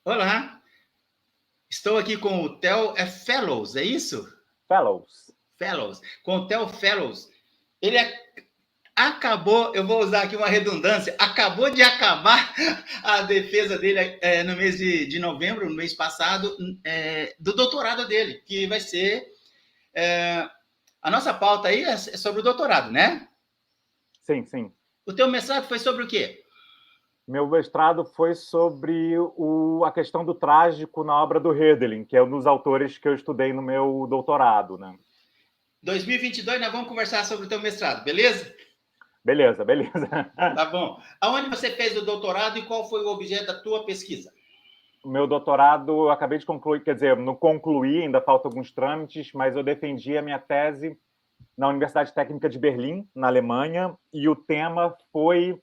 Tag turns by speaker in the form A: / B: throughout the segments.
A: Olá, estou aqui com o Theo Fellows, é isso?
B: Fellows.
A: Fellows, com o Theo Fellows. Ele acabou, eu vou usar aqui uma redundância, acabou de acabar a defesa dele no mês de novembro, no mês passado, do doutorado dele, que vai ser... a nossa pauta aí é sobre o doutorado, né?
B: Sim, sim.
A: O teu mestrado foi sobre o quê?
B: Meu mestrado foi sobre a questão do trágico na obra do Hölderlin, que é um dos autores que eu estudei no meu doutorado, né?
A: 2022 nós vamos conversar sobre o teu mestrado, beleza?
B: Beleza, beleza.
A: Tá bom. Aonde você fez o doutorado e qual foi o objeto da tua pesquisa?
B: O meu doutorado eu acabei de concluir, quer dizer, não concluí, ainda faltam alguns trâmites, mas eu defendi a minha tese na Universidade Técnica de Berlim, na Alemanha, e o tema foi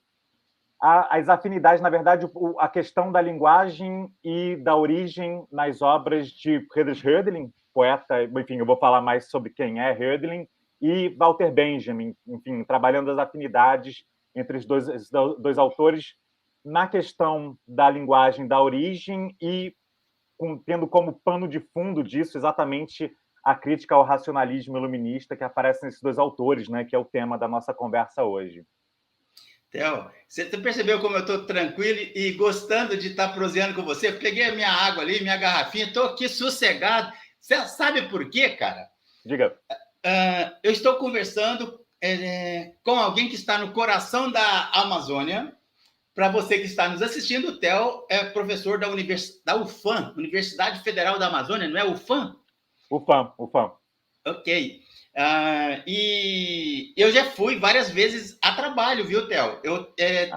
B: as afinidades, na verdade, a questão da linguagem e da origem nas obras de Friedrich Hölderlin, poeta, enfim, eu vou falar mais sobre quem é Hölderlin, e Walter Benjamin, enfim, trabalhando as afinidades entre os dois autores na questão da linguagem, da origem e tendo como pano de fundo disso exatamente a crítica ao racionalismo iluminista que aparece nesses dois autores, né, que é o tema da nossa conversa hoje.
A: Theo, você percebeu como eu estou tranquilo e gostando de estar proseando com você? Eu peguei a minha água ali, minha garrafinha, estou aqui sossegado. Você sabe por quê, cara?
B: Diga.
A: Eu estou conversando com alguém que está no coração da Amazônia. Para você que está nos assistindo, o Theo é professor da UFAM, Universidade Federal da Amazônia, não é UFAM?
B: UFAM.
A: Ok. E eu já fui várias vezes a trabalho, viu, Theo?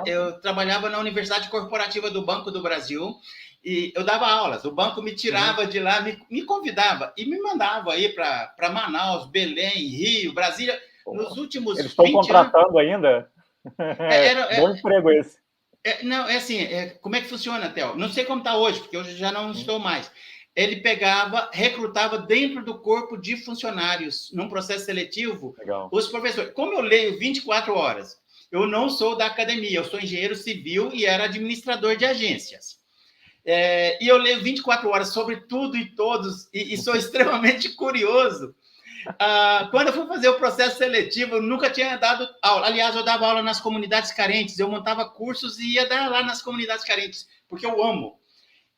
A: Eu trabalhava na Universidade Corporativa do Banco do Brasil e eu dava aulas. O banco me tirava de lá, me convidava e me mandava aí para Manaus, Belém, Rio, Brasília. Nos últimos
B: Eles estão
A: 20
B: contratando ainda? Bom emprego esse.
A: Não, é assim, como é que funciona, Theo? Não sei como está hoje, porque hoje já não estou mais. Ele pegava, recrutava dentro do corpo de funcionários, num processo seletivo,
B: Legal.
A: os professores. Como eu leio 24 horas, eu não sou da academia, eu sou engenheiro civil e era administrador de agências. E eu leio 24 horas sobre tudo e todos, e sou extremamente curioso. Quando eu fui fazer o processo seletivo, eu nunca tinha dado aula. Aliás, eu dava aula nas comunidades carentes, eu montava cursos e ia dar lá nas comunidades carentes, porque eu amo.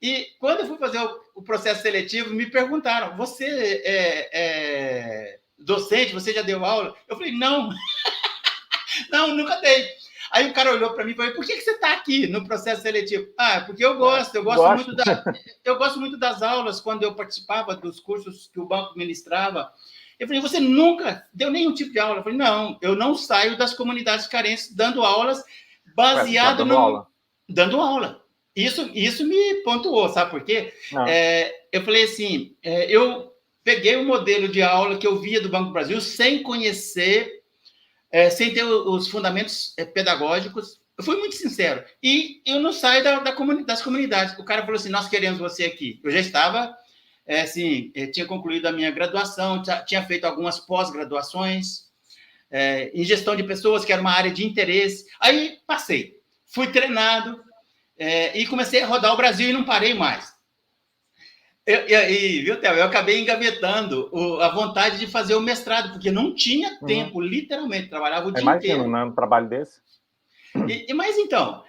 A: E quando eu fui fazer o processo seletivo, me perguntaram: você é docente? Você já deu aula? Eu falei: não, não, nunca dei. Aí o cara olhou para mim e falou: por que você está aqui no processo seletivo? Porque eu gosto muito das aulas quando eu participava dos cursos que o banco ministrava. Eu falei: você nunca deu nenhum tipo de aula? Eu falei: não, eu não saio das comunidades carentes dando aulas baseado no... Dando aula. Isso me pontuou, sabe por quê? Eu falei assim, eu peguei o modelo de aula que eu via do Banco do Brasil sem conhecer, sem ter os fundamentos pedagógicos. Eu fui muito sincero. E eu não saio das comunidades. O cara falou assim, nós queremos você aqui. Eu já estava, tinha concluído a minha graduação, tinha feito algumas pós-graduações em gestão de pessoas, que era uma área de interesse. Aí passei. Fui treinado, e comecei a rodar o Brasil e não parei mais. Viu, Theo? Eu acabei engavetando a vontade de fazer o mestrado, porque não tinha tempo, literalmente, trabalhava o dia inteiro.
B: Imagina, né, um trabalho desse.
A: Mas então,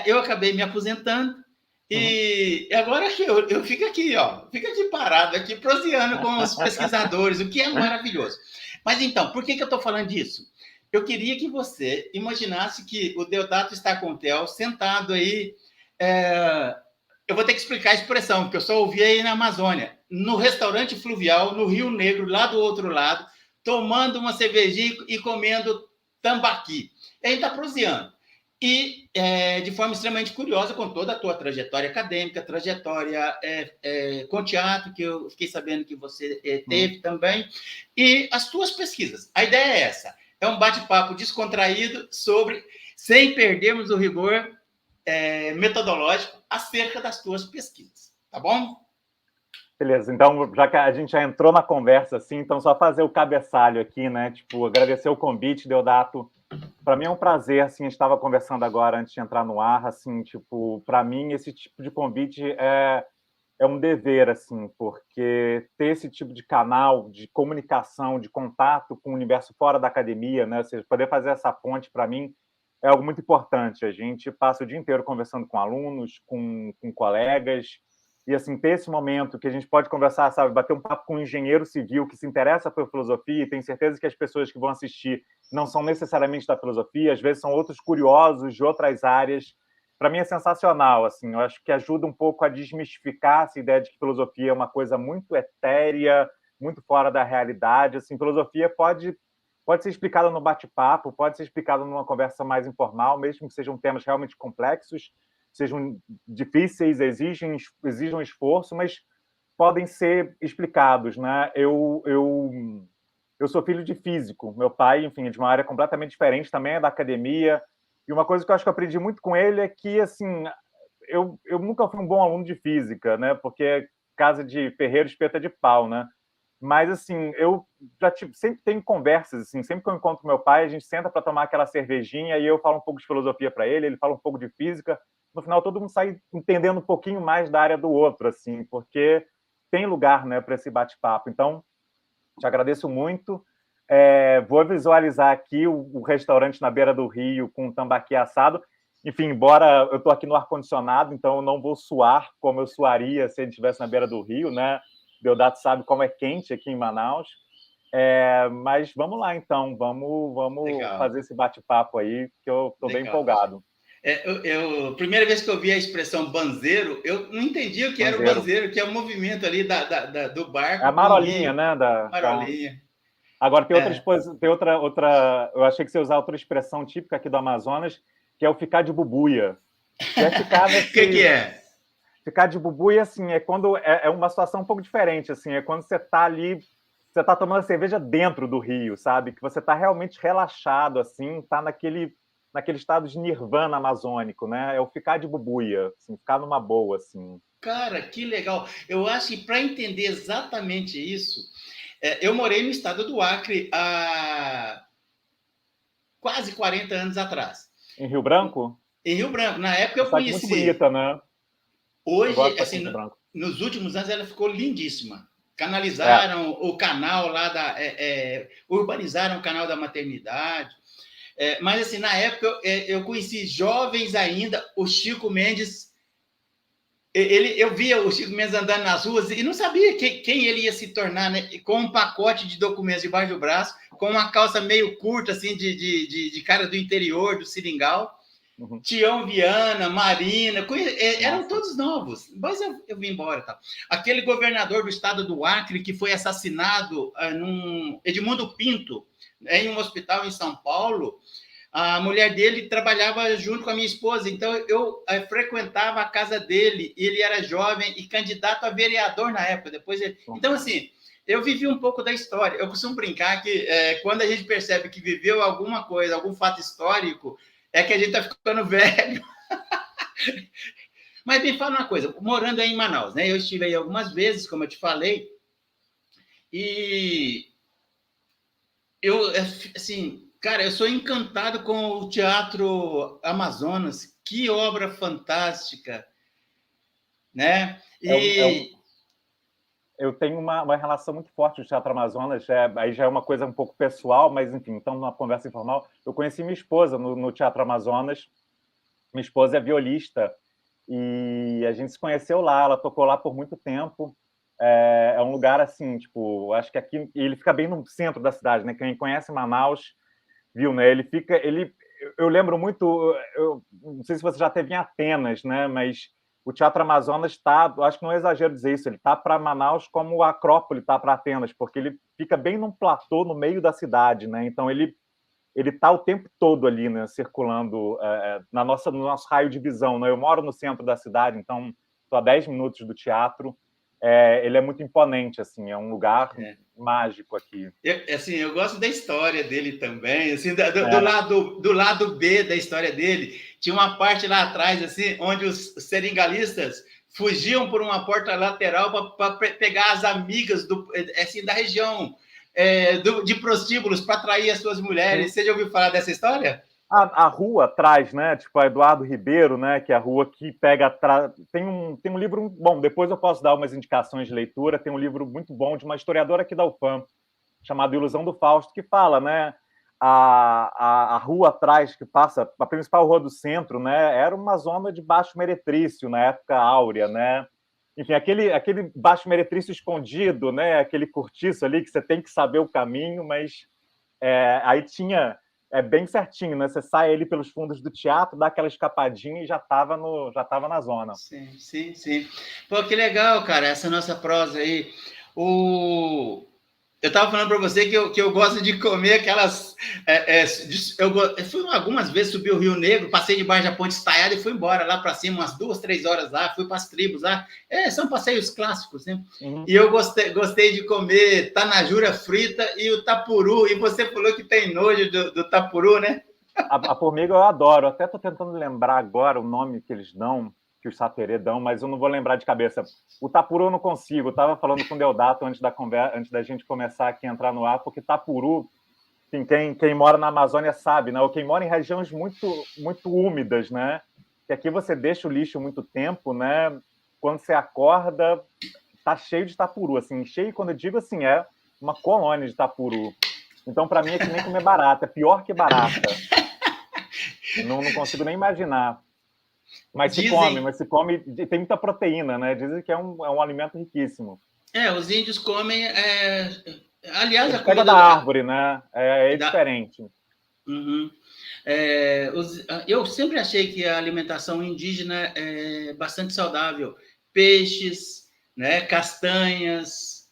A: eu acabei me aposentando e agora eu fico aqui, fico aqui parado, aqui proseando com os pesquisadores, o que é maravilhoso. Mas então, por que eu estou falando disso? Eu queria que você imaginasse que o Deodato está com o Theo sentado aí. Eu vou ter que explicar a expressão, porque eu só ouvi aí na Amazônia. No restaurante fluvial, no Rio Negro, lá do outro lado, tomando uma cervejinha e comendo tambaqui. E aí está proseando. E de forma extremamente curiosa, com toda a tua trajetória acadêmica, trajetória com teatro, que eu fiquei sabendo que você teve também, e as tuas pesquisas. A ideia é essa, é um bate-papo descontraído sobre, sem perdermos o rigor metodológico acerca das tuas pesquisas, tá bom?
B: Beleza, então, já que a gente já entrou na conversa assim, então só fazer o cabeçalho aqui, né? Tipo, agradecer o convite, Deodato. Para mim é um prazer, assim, estava conversando agora antes de entrar no ar, assim, tipo, para mim esse tipo de convite é um dever, assim, porque ter esse tipo de canal de comunicação, de contato com o universo fora da academia, né? Ou seja, poder fazer essa ponte, para mim, é algo muito importante. A gente passa o dia inteiro conversando com alunos, com colegas, e, assim, ter esse momento que a gente pode conversar, sabe, bater um papo com um engenheiro civil que se interessa por filosofia, e tenho certeza que as pessoas que vão assistir não são necessariamente da filosofia, às vezes são outros curiosos de outras áreas. Para mim é sensacional, assim, eu acho que ajuda um pouco a desmistificar essa ideia de que filosofia é uma coisa muito etérea, muito fora da realidade. Assim, filosofia pode ser explicada no bate-papo, pode ser explicada numa conversa mais informal, mesmo que sejam temas realmente complexos, sejam difíceis, exijam esforço, mas podem ser explicados, né? Eu sou filho de físico. Meu pai, enfim, é de uma área completamente diferente, também é da academia. E uma coisa que eu acho que eu aprendi muito com ele é que, assim, eu nunca fui um bom aluno de física, né? Porque é casa de ferreiro, espeta de pau, né? Mas, assim, eu já sempre tenho conversas, assim, sempre que eu encontro meu pai, a gente senta para tomar aquela cervejinha e eu falo um pouco de filosofia para ele, ele fala um pouco de física. No final, todo mundo sai entendendo um pouquinho mais da área do outro, assim, porque tem lugar, né, para esse bate-papo. Então, te agradeço muito. Vou visualizar aqui o restaurante na beira do rio com um tambaqui assado. Enfim, embora eu estou aqui no ar-condicionado, então eu não vou suar como eu suaria se ele estivesse na beira do rio, né? Deodato sabe como é quente aqui em Manaus. Mas vamos lá, então. Vamos
A: Legal,
B: fazer esse bate-papo aí, que eu estou bem
A: legal.
B: empolgado.
A: Primeira vez que eu vi a expressão banzeiro, eu não entendia o que era o
B: Banzeiro.
A: banzeiro, que é o movimento ali do
B: É a
A: barco com o
B: marolinha,
A: rio,
B: né?
A: marolinha.
B: Agora,
A: É.
B: tem outra. Eu achei que você ia usar outra expressão típica aqui do Amazonas, que é o ficar de bubuia. Que é ficar
A: O que é?
B: Ficar de bubuia, assim, é quando. É uma situação um pouco diferente, assim, é quando você está ali. Você está tomando cerveja dentro do rio, sabe? Que você está realmente relaxado, assim, está naquele estado de nirvana amazônico, né? É o ficar de bubuia, assim, ficar numa boa, assim.
A: Cara, que legal. Eu acho que para entender exatamente isso, eu morei no estado do Acre há quase 40 anos atrás,
B: Em Rio Branco,
A: em Rio Branco. Na época
B: uma
A: eu
B: cidade muito
A: conheci.
B: bonita, né? Eu
A: Hoje,
B: gosto
A: assim,
B: bastante de Rio Branco.
A: nos últimos anos ela ficou lindíssima.
B: É,
A: Canalizaram o canal lá urbanizaram o canal da maternidade. Mas assim, na época eu conheci jovens ainda, o Chico Mendes. Eu via o Chico Mendes andando nas ruas e não sabia quem ele ia se tornar, né? Com um pacote de documentos debaixo do braço, com uma calça meio curta, assim, de cara do interior, do Seringal.
B: uhum.
A: Tião Viana, Marina, eram
B: Nossa.
A: todos novos. Mas eu vim embora. Tá? Aquele governador do estado do Acre que foi assassinado, Edmundo Pinto, em um hospital em São Paulo, a mulher dele trabalhava junto com a minha esposa, então eu frequentava a casa dele, ele era jovem e candidato a vereador na época. Então, assim, eu vivi um pouco da história. Eu costumo brincar que quando a gente percebe que viveu alguma coisa, algum fato histórico, é que a gente está ficando velho. Mas me fala uma coisa, morando aí em Manaus, né? Eu estive aí algumas vezes, como eu te falei, e eu, assim, cara, eu sou encantado com o Teatro Amazonas. Que obra fantástica, né?
B: É um, é um, eu tenho uma relação muito forte com o Teatro Amazonas, aí já é uma coisa um pouco pessoal, mas enfim, então numa conversa informal, eu conheci minha esposa no Teatro Amazonas. Minha esposa é violista e a gente se conheceu lá, ela tocou lá por muito tempo. É um lugar assim, tipo, acho que aqui ele fica bem no centro da cidade, né? Quem conhece Manaus viu, né? Eu lembro muito, eu não sei se você já teve em Atenas, né? Mas o Teatro Amazonas está, acho que não é exagero dizer isso, ele está para Manaus como a Acrópole está para Atenas, porque ele fica bem num platô no meio da cidade, né? Então ele está o tempo todo ali, né, circulando no nosso raio de visão. Né? Eu moro no centro da cidade, então estou a 10 minutos do teatro. Ele é muito imponente, assim, é um lugar mágico aqui.
A: Eu gosto da história dele também, assim,
B: É.
A: do lado B da história dele. Tinha uma parte lá atrás, assim, onde os seringalistas fugiam por uma porta lateral para pegar as amigas assim, da região de prostíbulos para atrair as suas mulheres. Você já ouviu falar dessa história?
B: A rua atrás, né? Tipo, a Eduardo Ribeiro, né? Que é a rua que pega atrás. Tem um livro. Bom, depois eu posso dar umas indicações de leitura. Tem um livro muito bom de uma historiadora aqui da UFAM, chamado Ilusão do Fausto, que fala, né? A rua atrás que passa, a principal rua do centro, né? Era uma zona de baixo meretrício na época áurea, né? Enfim, aquele baixo meretrício escondido, né? Aquele cortiço ali que você tem que saber o caminho, mas aí tinha bem certinho, né? Você sai ali pelos fundos do teatro, dá aquela escapadinha e já estava na zona.
A: Sim, sim, sim. Pô, que legal, cara, essa nossa prosa aí. Eu estava falando para você que eu gosto de comer aquelas. Eu fui algumas vezes subir o Rio Negro, passei debaixo da Ponte Estaiada e fui embora lá para cima, umas 2, 3 horas lá, fui para as tribos lá. São passeios clássicos, né? Uhum. E eu gostei de comer tanajura frita e o tapuru. E você falou que tem nojo do tapuru, né?
B: A formiga eu adoro. Até estou tentando lembrar agora o nome que eles dão, que os saterê dão, mas eu não vou lembrar de cabeça. O tapuru eu não consigo. Eu estava falando com o Deodato antes da gente começar aqui a entrar no ar, porque tapuru, enfim, quem mora na Amazônia sabe, né? Ou quem mora em regiões muito, muito úmidas, né? Que aqui você deixa o lixo muito tempo, né? Quando você acorda, tá cheio de tapuru, assim, cheio, quando eu digo assim, é uma colônia de tapuru. Então, para mim, é que nem comer barata, é pior que barata. Não consigo nem imaginar. Mas se come, tem muita proteína, né? Dizem que é um alimento riquíssimo.
A: Os índios comem. Aliás, a
B: comida da árvore, né? É diferente.
A: Uhum. Eu sempre achei que a alimentação indígena é bastante saudável. Peixes, né? Castanhas,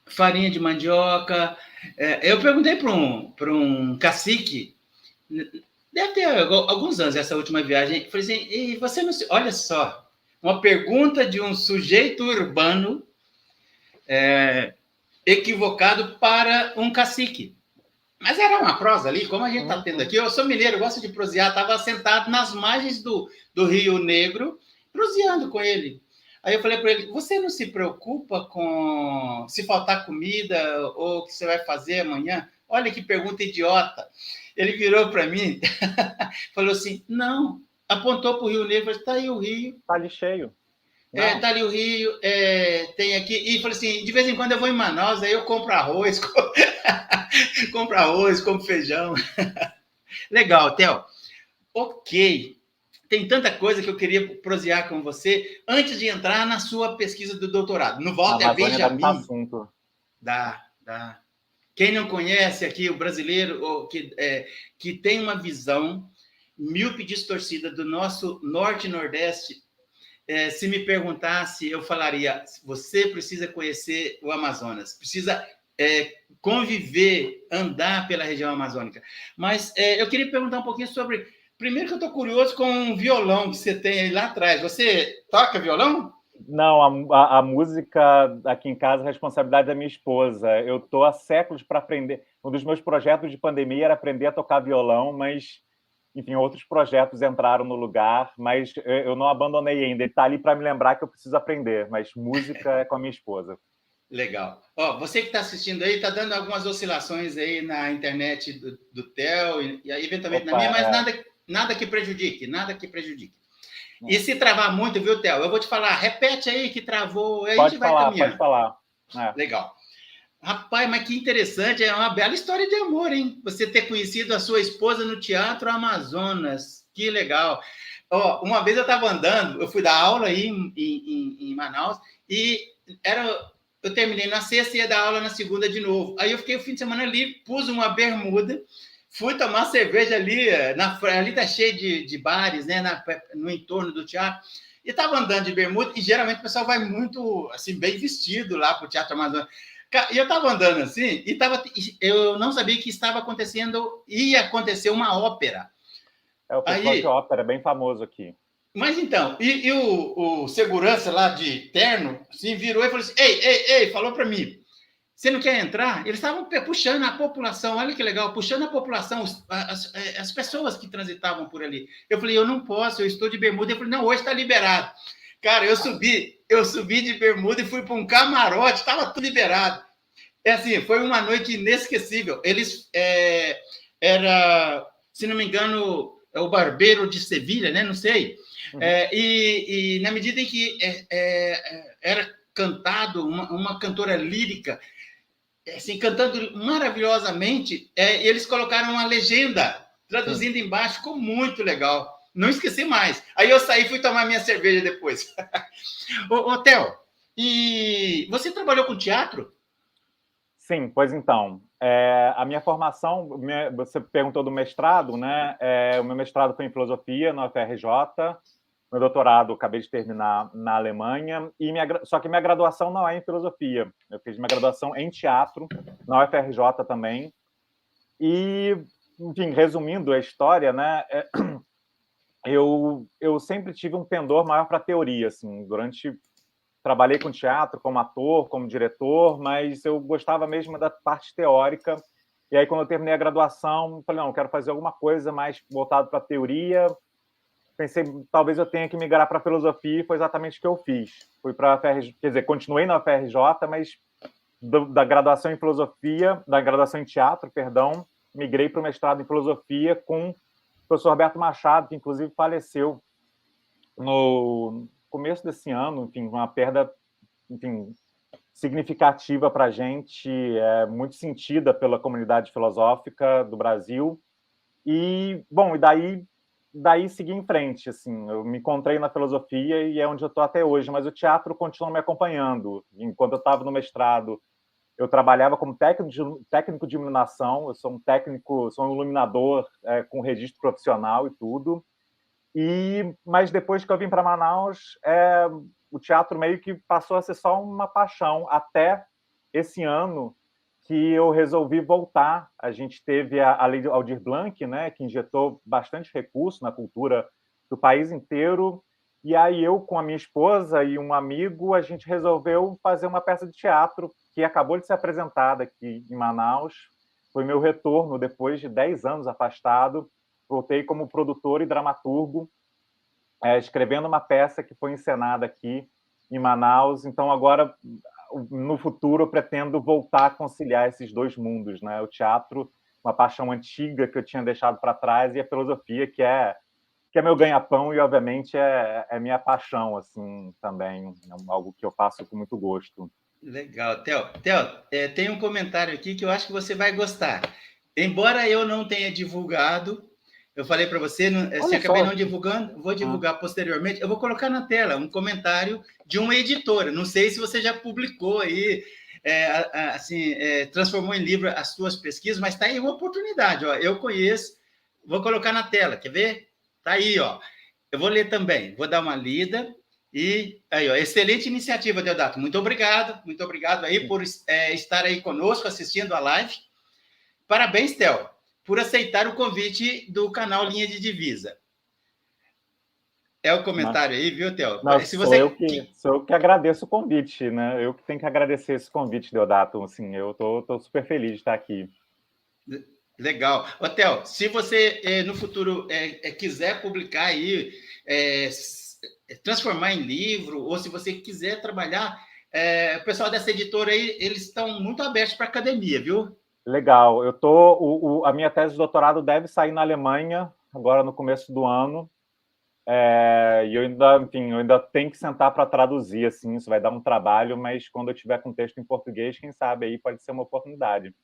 A: farinha de mandioca. Eu perguntei para um cacique. Deve ter alguns anos essa última viagem. Falei assim, e você não se... Olha só, uma pergunta de um sujeito urbano equivocado para um cacique. Mas era uma prosa ali, como a gente está tendo aqui. Eu sou mineiro, gosto de prosear. Estava sentado nas margens do Rio Negro, proseando com ele. Aí eu falei para ele, você não se preocupa com se faltar comida ou o que você vai fazer amanhã? Olha que pergunta idiota. Ele virou para mim, falou assim, não, apontou para o Rio Negro, falou, está aí o rio.
B: Está ali cheio.
A: Está ali o rio, tem aqui, e falou assim, de vez em quando eu vou em Manaus, aí eu compro arroz, compro feijão. Legal, Theo. Ok, tem tanta coisa que eu queria prosear com você antes de entrar na sua pesquisa do doutorado. No Walter Benjamin. Dá. Quem não conhece aqui o brasileiro que tem uma visão míope distorcida do nosso norte e nordeste, se me perguntasse, eu falaria, você precisa conhecer o Amazonas, precisa conviver, andar pela região amazônica. Mas eu queria perguntar um pouquinho sobre... Primeiro que eu estou curioso com um violão que você tem aí lá atrás. Você toca violão?
B: Não, a música aqui em casa é a responsabilidade da minha esposa. Eu estou há séculos para aprender. Um dos meus projetos de pandemia era aprender a tocar violão, mas, enfim, outros projetos entraram no lugar, mas eu não abandonei ainda. Ele está ali para me lembrar que eu preciso aprender, mas música é com a minha esposa.
A: Legal. Você que está assistindo aí, está dando algumas oscilações aí na internet do Theo e aí, eventualmente, na minha, mas nada que prejudique. E se travar muito, viu, Theo? Eu vou te falar, repete aí que travou, aí a gente vai caminhando.
B: Pode falar.
A: Legal. Rapaz, mas que interessante, é uma bela história de amor, hein? Você ter conhecido a sua esposa no Teatro Amazonas. Que legal. Uma vez eu estava andando, eu fui dar aula aí em Manaus, e eu terminei na sexta e ia dar aula na segunda de novo. Aí eu fiquei o fim de semana ali, pus uma bermuda, fui tomar cerveja ali, ali tá cheio de bares, né, no entorno do teatro, e estava andando de bermuda, e geralmente o pessoal vai muito, assim, bem vestido lá para o Teatro Amazonas. E eu estava andando assim, e eu não sabia que ia acontecer uma ópera.
B: O festival de ópera, bem famoso aqui.
A: Mas então, e o segurança lá de terno se virou e falou assim, ei, falou para mim, você não quer entrar? Eles estavam puxando a população, olha que legal, puxando a população, as pessoas que transitavam por ali. Eu falei, eu não posso, eu estou de bermuda. Ele falou, não, hoje está liberado. Cara, eu subi de bermuda e fui para um camarote, estava tudo liberado. É assim, foi uma noite inesquecível. Eles era, se não me engano, é o Barbeiro de Sevilha, né? Não sei.
B: Uhum.
A: E na medida em que era cantado uma cantora lírica, assim, cantando maravilhosamente, eles colocaram uma legenda traduzindo embaixo, ficou muito legal. Não esqueci mais. Aí eu saí e fui tomar minha cerveja depois. Ô, Theo, e você trabalhou com teatro?
B: Sim, pois então. A minha formação, você perguntou do mestrado, né? O meu mestrado foi em filosofia na UFRJ, meu doutorado acabei de terminar na Alemanha, só que minha graduação não é em filosofia. Eu fiz minha graduação em teatro, na UFRJ também. E, enfim, resumindo a história, né? Eu sempre tive um pendor maior para teoria, assim, trabalhei com teatro como ator, como diretor, mas eu gostava mesmo da parte teórica. E aí, quando eu terminei a graduação, falei, não, eu quero fazer alguma coisa mais voltada para a teoria. Pensei, talvez eu tenha que migrar para a filosofia, e foi exatamente o que eu fiz. Fui para a UFRJ, quer dizer, continuei na UFRJ, mas da graduação em filosofia, da graduação em teatro, perdão, migrei para o mestrado em filosofia com o professor Roberto Machado, que inclusive faleceu no começo desse ano, enfim, uma perda, enfim, significativa para a gente, muito sentida pela comunidade filosófica do Brasil. E, bom, e daí segui em frente, assim, eu me encontrei na filosofia e é onde eu estou até hoje, mas o teatro continua me acompanhando. Enquanto eu estava no mestrado, eu trabalhava como técnico de iluminação, eu sou um iluminador com registro profissional e tudo. Mas depois que eu vim para Manaus, o teatro meio que passou a ser só uma paixão, até esse ano que eu resolvi voltar. A gente teve a Lei Aldir Blanc, né, que injetou bastante recurso na cultura do país inteiro, e aí eu, com a minha esposa e um amigo, a gente resolveu fazer uma peça de teatro que acabou de ser apresentada aqui em Manaus. Foi meu retorno depois de 10 anos afastado. Voltei como produtor e dramaturgo, escrevendo uma peça que foi encenada aqui em Manaus. Então, agora, no futuro, eu pretendo voltar a conciliar esses dois mundos, né? O teatro, uma paixão antiga que eu tinha deixado para trás, e a filosofia, que é meu ganha-pão e, obviamente, é minha paixão, assim, também. É algo que eu faço com muito gosto.
A: Legal. Theo, tem um comentário aqui que eu acho que você vai gostar. Embora eu não tenha divulgado, eu falei para você, se acabei não divulgando, vou divulgar posteriormente. Eu vou colocar na tela um comentário de uma editora. Não sei se você já publicou aí, transformou em livro as suas pesquisas, mas está aí uma oportunidade. Ó. Eu conheço, vou colocar na tela, quer ver? Está aí, ó. Eu vou ler também, vou dar uma lida. E aí, ó, excelente iniciativa, Deodato. Muito obrigado aí por estar aí conosco, assistindo a live. Parabéns, Theo, por aceitar o convite do canal Linha de Divisa. É o comentário aí, viu, Theo?
B: Sou eu que agradeço o convite, né? Eu que tenho que agradecer esse convite, Deodato. Assim, eu tô super feliz de estar aqui.
A: Legal. Ô, Theo, se você no futuro quiser publicar aí, transformar em livro, ou se você quiser trabalhar, o pessoal dessa editora aí, eles estão muito abertos para a academia, viu?
B: Legal. A minha tese de doutorado deve sair na Alemanha, agora no começo do ano. E eu ainda tenho que sentar para traduzir, assim, isso vai dar um trabalho, mas quando eu tiver com texto em português, quem sabe aí pode ser uma oportunidade.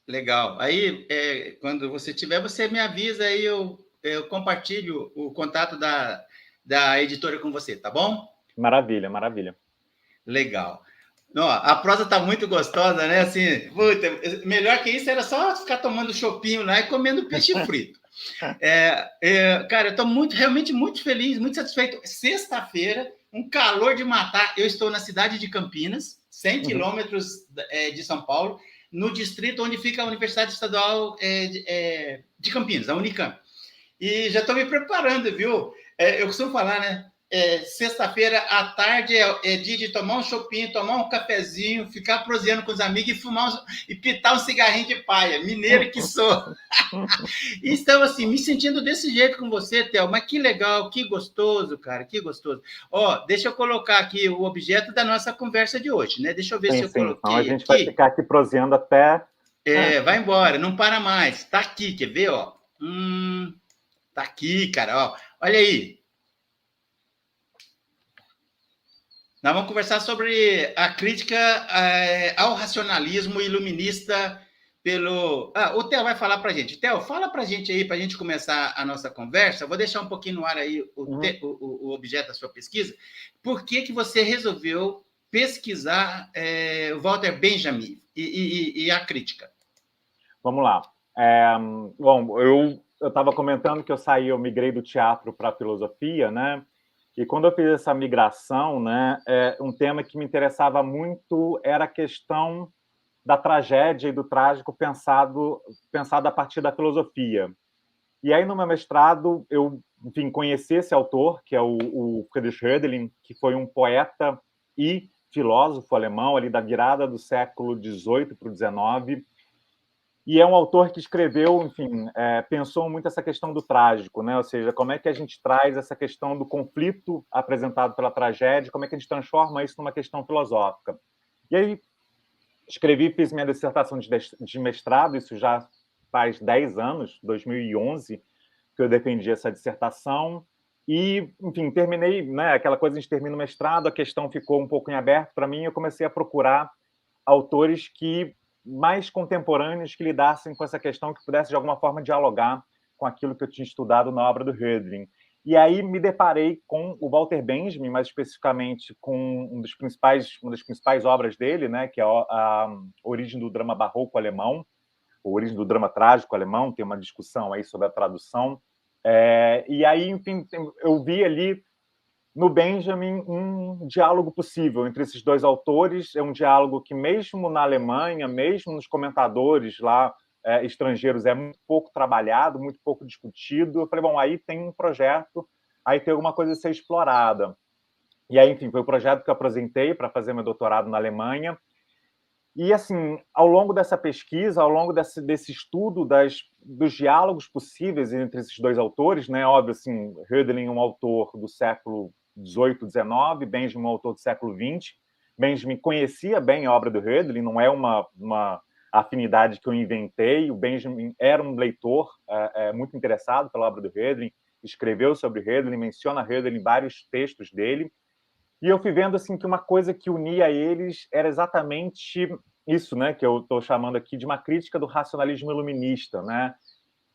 A: Legal. Aí, quando você tiver, você me avisa aí, eu compartilho o contato da editora com você, tá bom?
B: Maravilha, maravilha.
A: Legal. Não, a prosa tá muito gostosa, né? Assim, puta, melhor que isso era só ficar tomando chopinho lá e comendo peixe frito. Cara, eu estou realmente muito feliz, muito satisfeito. Sexta-feira, um calor de matar. Eu estou na cidade de Campinas, 100 quilômetros de São Paulo, no distrito onde fica a Universidade Estadual de Campinas, a Unicamp. E já estou me preparando, viu? Eu costumo falar, né? sexta-feira à tarde é dia de tomar um chopinho, tomar um cafezinho, ficar proseando com os amigos e fumar e pitar um cigarrinho de paia, mineiro que sou. Então, assim, me sentindo desse jeito com você, Theo, mas que legal, que gostoso, cara, que gostoso. Ó, deixa eu colocar aqui o objeto da nossa conversa de hoje, né? Deixa eu ver se eu
B: Sim. Então a
A: coloquei
B: gente vai
A: aqui.
B: ficar aqui proseando até...
A: Vai embora, não para mais. Tá aqui, quer ver, ó? Tá aqui, cara, ó. Olha aí. Nós vamos conversar sobre a crítica ao racionalismo iluminista pelo... o Theo vai falar para a gente. Theo, fala para a gente aí, para a gente começar a nossa conversa. Vou deixar um pouquinho no ar aí o objeto da sua pesquisa. Por que você resolveu pesquisar Walter Benjamin e a crítica?
B: Vamos lá. Bom, eu estava comentando que eu migrei do teatro para a filosofia, né? E quando eu fiz essa migração, né, um tema que me interessava muito era a questão da tragédia e do trágico pensado a partir da filosofia. E aí, no meu mestrado, eu, enfim, conheci esse autor, que é o Friedrich Hölderlin, que foi um poeta e filósofo alemão ali da virada do século XVIII para o XIX. E é um autor que escreveu, enfim, pensou muito essa questão do trágico, né? Ou seja, como é que a gente traz essa questão do conflito apresentado pela tragédia, como é que a gente transforma isso numa questão filosófica. E aí, fiz minha dissertação de mestrado, isso já faz 10 anos, 2011, que eu defendi essa dissertação, e, enfim, terminei, né, aquela coisa, a gente termina o mestrado, a questão ficou um pouco em aberto para mim, eu comecei a procurar autores mais contemporâneos que lidassem com essa questão, que pudesse, de alguma forma, dialogar com aquilo que eu tinha estudado na obra do Hölderlin. E aí me deparei com o Walter Benjamin, mais especificamente com uma das principais obras dele, né, que é a Origem do Drama Barroco Alemão, a Origem do Drama Trágico Alemão, tem uma discussão aí sobre a tradução. E aí, enfim, eu vi ali no Benjamin um diálogo possível entre esses dois autores. É um diálogo que, mesmo na Alemanha, mesmo nos comentadores lá estrangeiros, é muito pouco trabalhado, muito pouco discutido. Eu falei, bom, aí tem um projeto, aí tem alguma coisa a ser explorada. E aí, enfim, foi o projeto que eu apresentei para fazer meu doutorado na Alemanha. E, assim, ao longo dessa pesquisa, ao longo desse estudo dos diálogos possíveis entre esses dois autores, né? Óbvio, assim, Hölderlin, um autor do século XVIII, XIX, Benjamin, um autor do século XX. Benjamin conhecia bem a obra do Hölderlin, não é uma afinidade que eu inventei. O Benjamin era um leitor muito interessado pela obra do Hölderlin, escreveu sobre Hölderlin, menciona Hölderlin em vários textos dele. E eu fui vendo assim que uma coisa que unia eles era exatamente isso, né, que eu estou chamando aqui de uma crítica do racionalismo iluminista, né?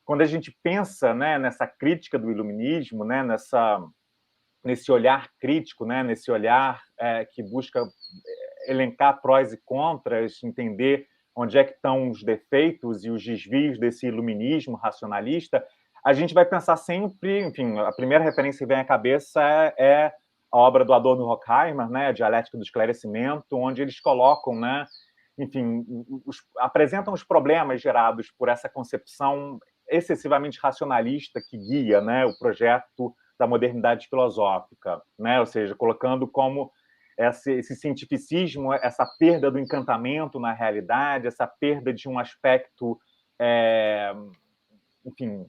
B: Quando a gente pensa, né, nessa crítica do iluminismo, né, nesse olhar crítico, né, nesse olhar que busca elencar prós e contras, entender onde é que estão os defeitos e os desvios desse iluminismo racionalista, a gente vai pensar sempre, enfim, a primeira referência que vem à cabeça é a obra do Adorno Horkheimer, né, a Dialética do Esclarecimento, onde eles colocam, né, enfim, apresentam os problemas gerados por essa concepção excessivamente racionalista que guia, né, o projeto da modernidade filosófica, né, ou seja, colocando como esse cientificismo, essa perda do encantamento na realidade, essa perda de um aspecto, enfim,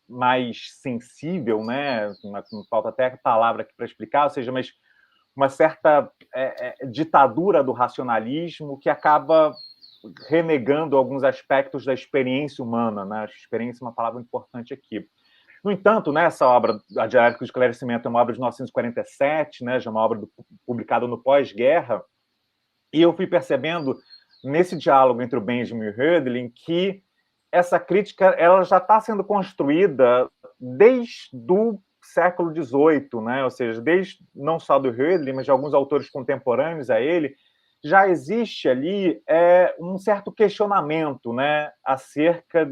B: mais sensível, né? Não falta até a palavra aqui para explicar, ou seja, mas uma certa ditadura do racionalismo que acaba renegando alguns aspectos da experiência humana, né? A experiência é uma palavra importante aqui. No entanto, né, essa obra, A Dialética do Esclarecimento, é uma obra de 1947, né, já uma obra publicada no pós-guerra, e eu fui percebendo, nesse diálogo entre o Benjamin e o Hölderlin, que essa crítica ela já está sendo construída desde o século XVIII, né? Ou seja, desde não só do Hölderlin, mas de alguns autores contemporâneos a ele, já existe ali um certo questionamento, né, acerca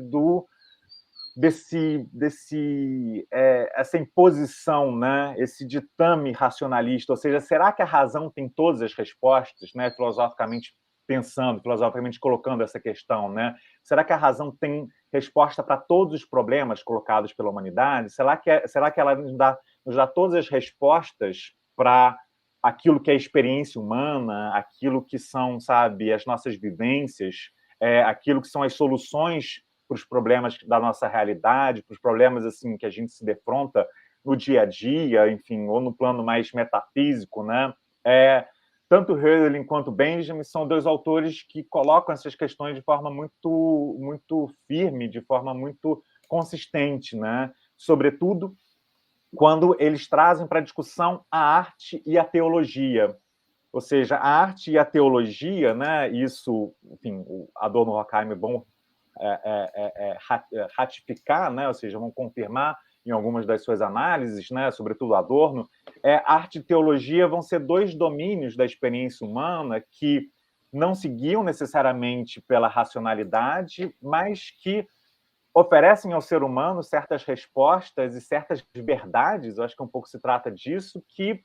B: essa imposição, né, esse ditame racionalista, ou seja, será que a razão tem todas as respostas, né, filosoficamente pensando, filosoficamente colocando essa questão, né? Será que a razão tem resposta para todos os problemas colocados pela humanidade? Será que ela nos dá nos dá todas as respostas para aquilo que é a experiência humana, aquilo que são, sabe, as nossas vivências, aquilo que são as soluções para os problemas da nossa realidade, para os problemas assim que a gente se defronta no dia a dia, enfim, ou no plano mais metafísico, né? Tanto Hölderlin quanto Benjamin são dois autores que colocam essas questões de forma muito, muito firme, de forma muito consistente, né? Sobretudo quando eles trazem para a discussão a arte e a teologia. Ou seja, a arte e a teologia, né? Isso, enfim, o Adorno e Horkheim vão ratificar, né? Ou seja, vão confirmar em algumas das suas análises, né? Sobretudo Adorno, arte e teologia vão ser dois domínios da experiência humana que não se guiam necessariamente pela racionalidade, mas que oferecem ao ser humano certas respostas e certas verdades, eu acho que um pouco se trata disso, que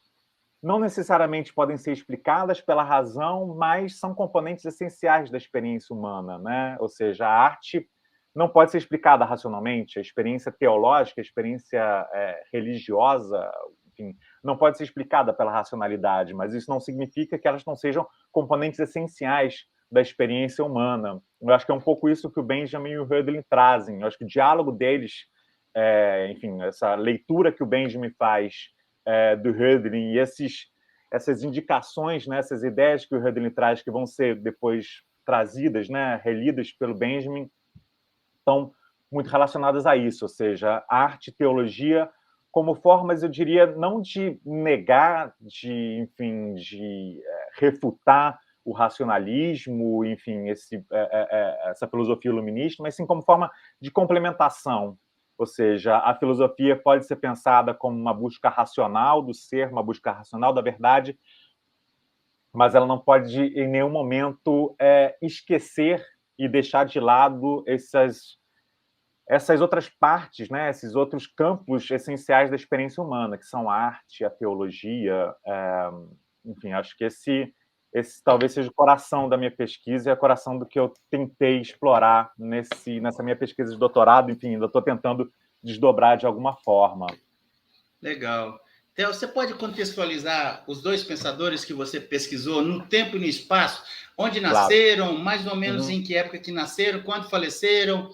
B: não necessariamente podem ser explicadas pela razão, mas são componentes essenciais da experiência humana, né? Ou seja, a arte não pode ser explicada racionalmente, a experiência teológica, a experiência religiosa, enfim, não pode ser explicada pela racionalidade, mas isso não significa que elas não sejam componentes essenciais da experiência humana. Eu acho que é um pouco isso que o Benjamin e o Hölderlin trazem. Eu acho que o diálogo deles, enfim, essa leitura que o Benjamin faz do Hölderlin e essas indicações, né, essas ideias que o Hölderlin traz, que vão ser depois trazidas, né, relidas pelo Benjamin, estão muito relacionadas a isso, ou seja, arte e teologia como formas, eu diria, não de negar, enfim, de refutar o racionalismo, enfim, essa filosofia iluminista, mas sim como forma de complementação. Ou seja, a filosofia pode ser pensada como uma busca racional do ser, uma busca racional da verdade, mas ela não pode, em nenhum momento, esquecer e deixar de lado essas outras partes, né, esses outros campos essenciais da experiência humana, que são a arte, a teologia, enfim, acho que esse talvez seja o coração da minha pesquisa e o coração do que eu tentei explorar nessa minha pesquisa de doutorado, enfim, ainda estou tentando desdobrar de alguma forma.
A: Legal. Theo, você pode contextualizar os dois pensadores que você pesquisou no tempo e no espaço? Onde nasceram, claro. Mais ou menos em que época que nasceram, quando faleceram,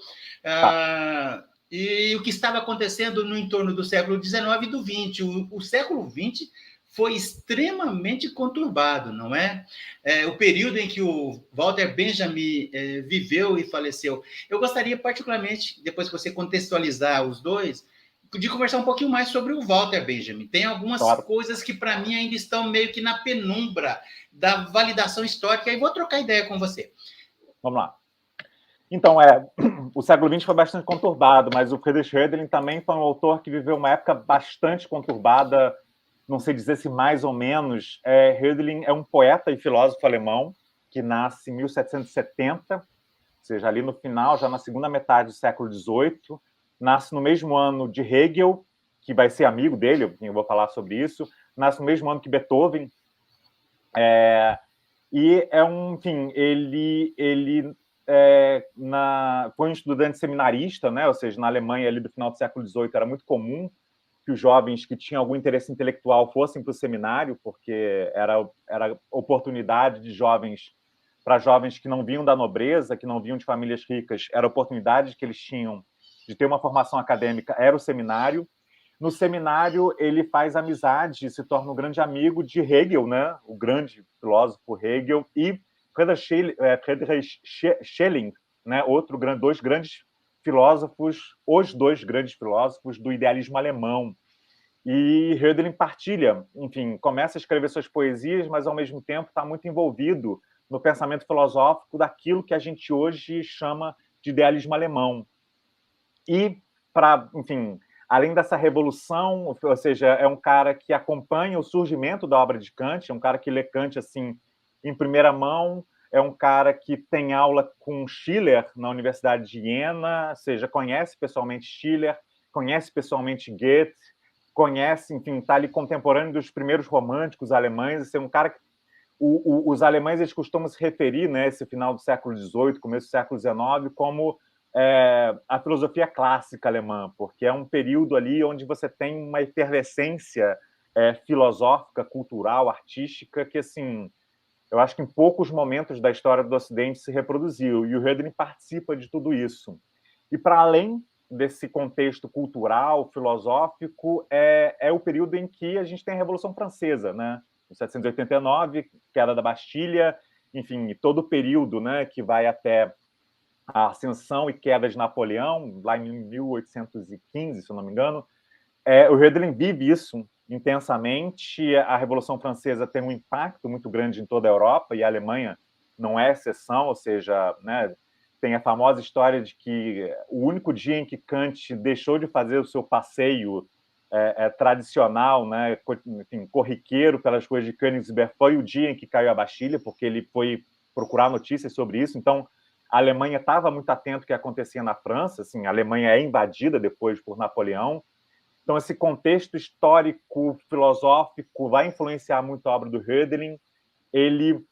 A: e o que estava acontecendo no entorno do século XIX e do XX. O século XX foi extremamente conturbado, não é? O período em que o Walter Benjamin viveu e faleceu. Eu gostaria particularmente, depois que você contextualizar os dois, de conversar um pouquinho mais sobre o Walter Benjamin. Tem algumas coisas que, para mim, ainda estão meio que na penumbra da validação histórica, e vou trocar ideia com você.
B: Vamos lá. Então, o século XX foi bastante conturbado, mas o Friedrich Hölderlin também foi um autor que viveu uma época bastante conturbada, não sei dizer se mais ou menos. Hölderlin é um poeta e filósofo alemão que nasce em 1770, ou seja, ali no final, já na segunda metade do século XVIII, nasce no mesmo ano de Hegel, que vai ser amigo dele, eu vou falar sobre isso, nasce no mesmo ano que Beethoven, e enfim, ele foi um estudante seminarista, né? Ou seja, na Alemanha, ali do final do século XVIII, era muito comum que os jovens que tinham algum interesse intelectual fossem para o seminário, porque era oportunidade de para jovens que não vinham da nobreza, que não vinham de famílias ricas, era a oportunidade que eles tinham de ter uma formação acadêmica, era o seminário. No seminário, ele faz amizade, se torna um grande amigo de Hegel, né? O grande filósofo Hegel, e Friedrich Schelling, né? Dois grandes filósofos, os dois grandes filósofos do idealismo alemão. E Hölderlin partilha, enfim, começa a escrever suas poesias, mas, ao mesmo tempo, está muito envolvido no pensamento filosófico daquilo que a gente hoje chama de idealismo alemão. E, enfim, além dessa revolução, ou seja, é um cara que acompanha o surgimento da obra de Kant, é um cara que lê Kant assim, em primeira mão, é um cara que tem aula com Schiller na Universidade de Iena, ou seja, conhece pessoalmente Schiller, conhece pessoalmente Goethe, conhece, enfim, está ali contemporâneo dos primeiros românticos alemães, é um cara que os alemães eles costumam se referir, né, esse final do século XVIII, começo do século XIX, como a filosofia clássica alemã, porque é um período ali onde você tem uma efervescência filosófica, cultural, artística, que, assim, eu acho que em poucos momentos da história do Ocidente se reproduziu, e o Hölderlin participa de tudo isso. E, para além desse contexto cultural, filosófico, é o período em que a gente tem a Revolução Francesa, né? Em 1789, queda da Bastilha, enfim, todo o período, né, que vai até a ascensão e queda de Napoleão, lá em 1815, se eu não me engano. O Hölderlin vive isso intensamente. A Revolução Francesa tem um impacto muito grande em toda a Europa, e a Alemanha não é exceção, ou seja, né, tem a famosa história de que o único dia em que Kant deixou de fazer o seu passeio tradicional, né, enfim, corriqueiro pelas ruas de Königsberg, foi o dia em que caiu a Bastilha, porque ele foi procurar notícias sobre isso. Então, a Alemanha estava muito atenta ao que acontecia na França. Assim, a Alemanha é invadida depois por Napoleão. Então, esse contexto histórico, filosófico, vai influenciar muito a obra do Hölderlin. Ele,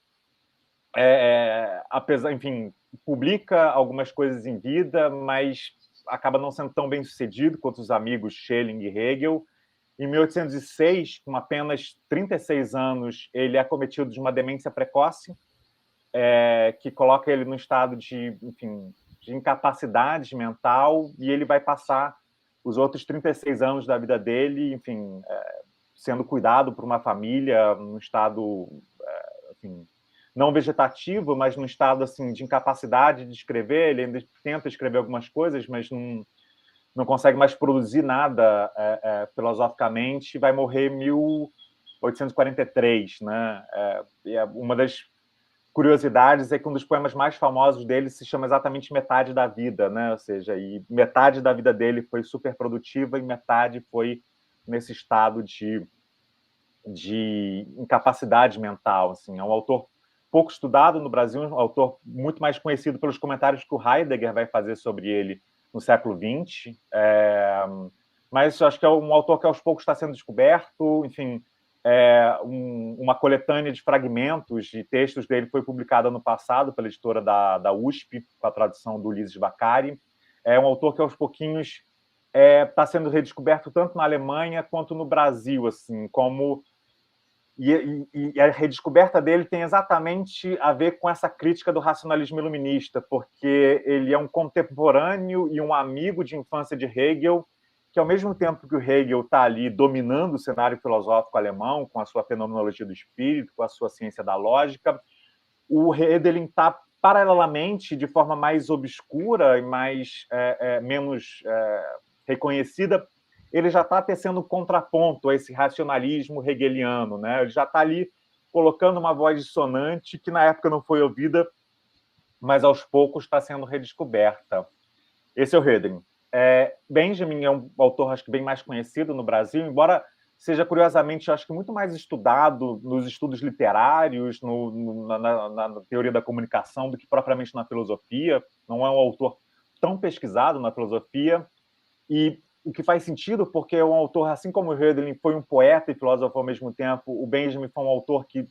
B: apesar, enfim, publica algumas coisas em vida, mas acaba não sendo tão bem sucedido quanto os amigos Schelling e Hegel. Em 1806, com apenas 36 anos, ele é acometido de uma demência precoce, que coloca ele num estado de, enfim, de incapacidade mental, e ele vai passar os outros 36 anos da vida dele, enfim, sendo cuidado por uma família, num estado, assim, não vegetativo, mas num estado, assim, de incapacidade de escrever. Ele ainda tenta escrever algumas coisas, mas não consegue mais produzir nada filosoficamente, e vai morrer em 1843, né? E uma das curiosidades é que um dos poemas mais famosos dele se chama exatamente Metade da Vida, né? Ou seja, e metade da vida dele foi super produtiva e metade foi nesse estado de incapacidade mental. Assim. É um autor pouco estudado no Brasil, um autor muito mais conhecido pelos comentários que o Heidegger vai fazer sobre ele no século XX, mas acho que é um autor que aos poucos está sendo descoberto. Enfim, uma coletânea de fragmentos de textos dele foi publicada ano passado pela editora da USP, com a tradução do Ulisses Bacari. É um autor que aos pouquinhos está sendo redescoberto tanto na Alemanha quanto no Brasil, assim, como e a redescoberta dele tem exatamente a ver com essa crítica do racionalismo iluminista, porque ele é um contemporâneo e um amigo de infância de Hegel, que, ao mesmo tempo que o Hegel está ali dominando o cenário filosófico alemão, com a sua fenomenologia do espírito, com a sua ciência da lógica, o Hölderlin está, paralelamente, de forma mais obscura e menos reconhecida, ele já está tecendo um contraponto a esse racionalismo hegeliano, né? Ele já está ali colocando uma voz dissonante que na época não foi ouvida, mas aos poucos está sendo redescoberta. Esse é o Hölderlin. Benjamin é um autor, acho que bem mais conhecido no Brasil, embora seja, curiosamente, acho que muito mais estudado nos estudos literários, na teoria da comunicação, do que propriamente na filosofia. Não é um autor tão pesquisado na filosofia, e o que faz sentido, porque é um autor, assim como o Hölderlin foi um poeta e filósofo ao mesmo tempo, o Benjamin foi um autor que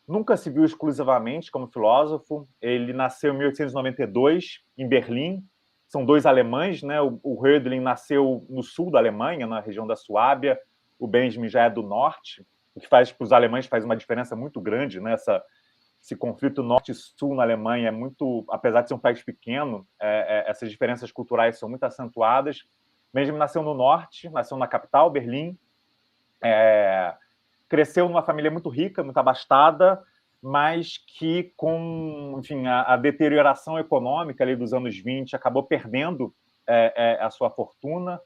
B: nunca se viu exclusivamente como filósofo. Ele nasceu em 1892, em Berlim. São dois alemães, né? O Hölderlin nasceu no sul da Alemanha, na região da Suábia. O Benjamin já é do norte, o que faz para os alemães faz uma diferença muito grande, né? Esse conflito norte-sul na Alemanha é muito, apesar de ser um país pequeno, essas diferenças culturais são muito acentuadas. Benjamin nasceu no norte, nasceu na capital, Berlim, cresceu numa família muito rica, muito abastada, mas que, com, enfim, a deterioração econômica ali dos anos 20, acabou perdendo a sua fortuna,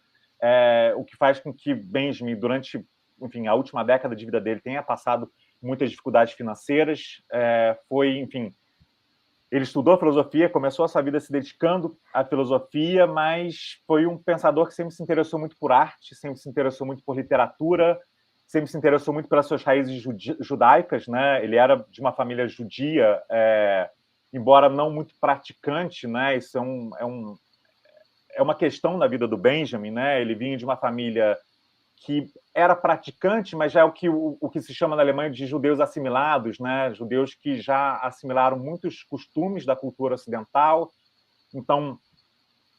B: o que faz com que Benjamin, durante, enfim, a última década de vida dele, tenha passado muitas dificuldades financeiras. Enfim, ele estudou filosofia, começou a sua vida se dedicando à filosofia, mas foi um pensador que sempre se interessou muito por arte, sempre se interessou muito por literatura, sempre se interessou muito pelas suas raízes judaicas, né? Ele era de uma família judia, embora não muito praticante, né? Isso é uma questão na vida do Benjamin, né? Ele vinha de uma família que era praticante, mas já é o que se chama na Alemanha de judeus assimilados, né? Judeus que já assimilaram muitos costumes da cultura ocidental. Então,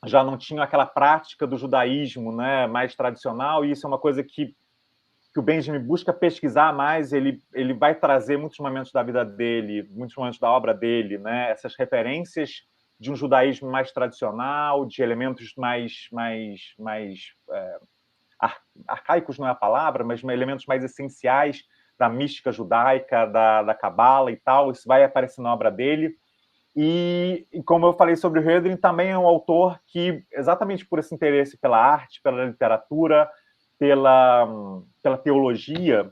B: já não tinham aquela prática do judaísmo, né, mais tradicional, e isso é uma coisa que o Benjamin busca pesquisar mais. Ele vai trazer muitos momentos da vida dele, muitos momentos da obra dele, né, essas referências de um judaísmo mais tradicional, de elementos mais arcaicos não é a palavra, mas elementos mais essenciais da mística judaica, da cabala e tal. Isso vai aparecer na obra dele. E como eu falei sobre o Hölderlin, também é um autor que, exatamente por esse interesse pela arte, pela literatura, pela teologia,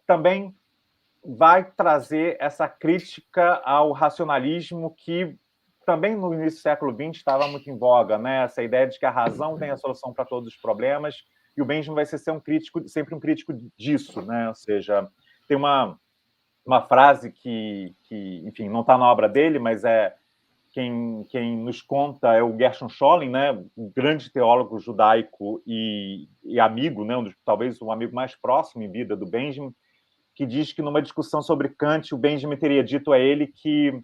B: também vai trazer essa crítica ao racionalismo que também no início do século XX estava muito em voga, né? Essa ideia de que a razão tem a solução para todos os problemas, e o Benjamin vai ser sempre um crítico disso, né? Ou seja, tem uma frase que enfim, não está na obra dele, mas quem nos conta é o Gershon Scholem, né? Um grande teólogo judaico e amigo, né? Talvez o amigo mais próximo em vida do Benjamin, que diz que numa discussão sobre Kant, o Benjamin teria dito a ele que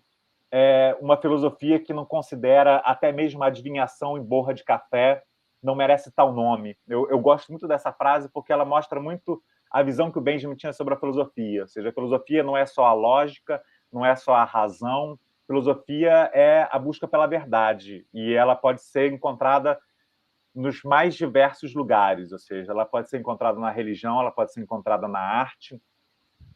B: uma filosofia que não considera até mesmo a adivinhação em borra de café não merece tal nome. Eu gosto muito dessa frase porque ela mostra muito a visão que o Benjamin tinha sobre a filosofia. Ou seja, a filosofia não é só a lógica, não é só a razão. Filosofia é a busca pela verdade, e ela pode ser encontrada nos mais diversos lugares. Ou seja, ela pode ser encontrada na religião, ela pode ser encontrada na arte.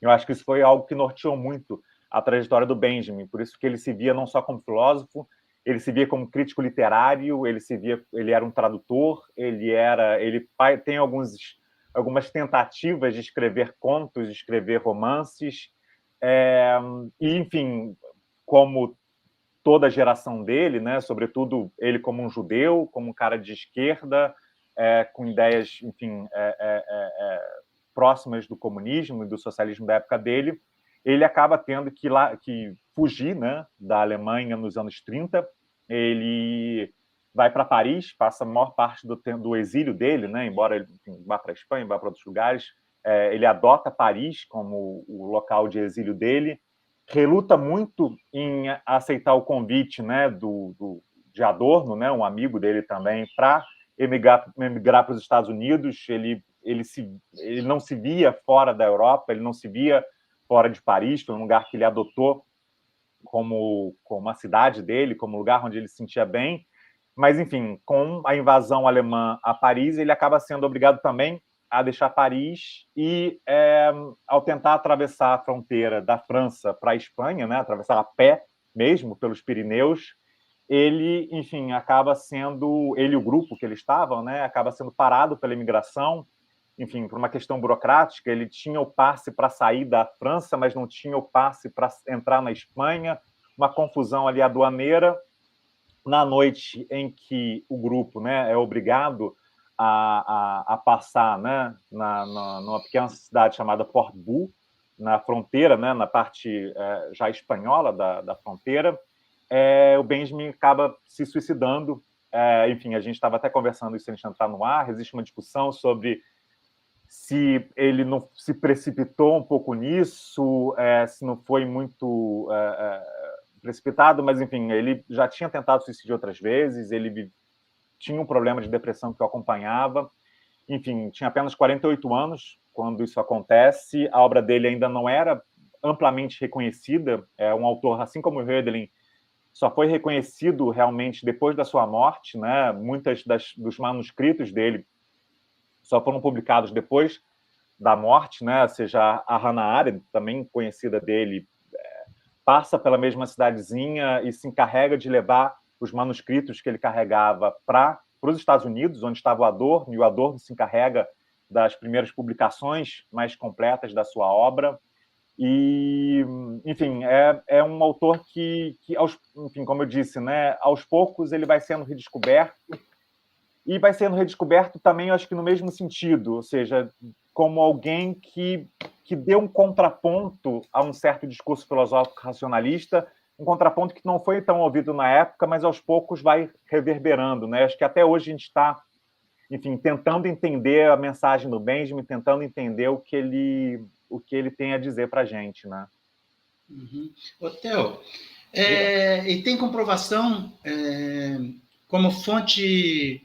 B: Eu acho que isso foi algo que norteou muito a trajetória do Benjamin, por isso que ele se via não só como filósofo, ele se via como crítico literário, ele era um tradutor, ele tem algumas tentativas de escrever contos, de escrever romances, e, enfim, como toda a geração dele, né, sobretudo ele como um judeu, como um cara de esquerda, com ideias, enfim, próximas do comunismo e do socialismo da época dele, ele acaba tendo que fugir, né, da Alemanha nos anos 30. Ele vai para Paris, passa a maior parte do exílio dele, né, embora ele, enfim, vá para a Espanha, vá para outros lugares. Ele adota Paris como o local de exílio dele, reluta muito em aceitar o convite, né, de Adorno, né, um amigo dele também, para emigrar para os Estados Unidos. Ele não se via fora da Europa, ele não se via fora de Paris, foi um lugar que ele adotou como a cidade dele, como lugar onde ele se sentia bem. Mas, enfim, com a invasão alemã a Paris, ele acaba sendo obrigado também a deixar Paris e, ao tentar atravessar a fronteira da França para a Espanha, né, atravessar a pé mesmo pelos Pirineus, ele, enfim, acaba sendo, ele e o grupo que ele estava, né, acaba sendo parado pela imigração, enfim, por uma questão burocrática. Ele tinha o passe para sair da França, mas não tinha o passe para entrar na Espanha, uma confusão ali aduaneira. Na noite em que o grupo, né, é obrigado a passar, né, numa pequena cidade chamada Port-Bou, na fronteira, né, na parte já espanhola da fronteira, o Benjamin acaba se suicidando. Enfim, a gente estava até conversando isso antes de entrar no ar. Existe uma discussão sobre se ele não se precipitou um pouco nisso, se não foi muito precipitado, mas, enfim, ele já tinha tentado suicídio outras vezes, ele tinha um problema de depressão que o acompanhava. Enfim, tinha apenas 48 anos quando isso acontece. A obra dele ainda não era amplamente reconhecida. É um autor, assim como o Hölderlin, só foi reconhecido realmente depois da sua morte, né? Muitas dos manuscritos dele só foram publicados depois da morte, né? Ou seja, a Hannah Arendt, também conhecida dele, passa pela mesma cidadezinha e se encarrega de levar os manuscritos que ele carregava para os Estados Unidos, onde estava o Adorno, e o Adorno se encarrega das primeiras publicações mais completas da sua obra. E, enfim, é um autor que enfim, como eu disse, né, aos poucos ele vai sendo redescoberto, e vai sendo redescoberto também, eu acho que no mesmo sentido, ou seja, como alguém que deu um contraponto a um certo discurso filosófico racionalista, um contraponto que não foi tão ouvido na época, mas aos poucos vai reverberando, né? Acho que até hoje a gente está, enfim, tentando entender a mensagem do Benjamin, tentando entender o que ele tem a dizer para a gente, né?
A: Uhum. Ô, Theo, e tem comprovação como fonte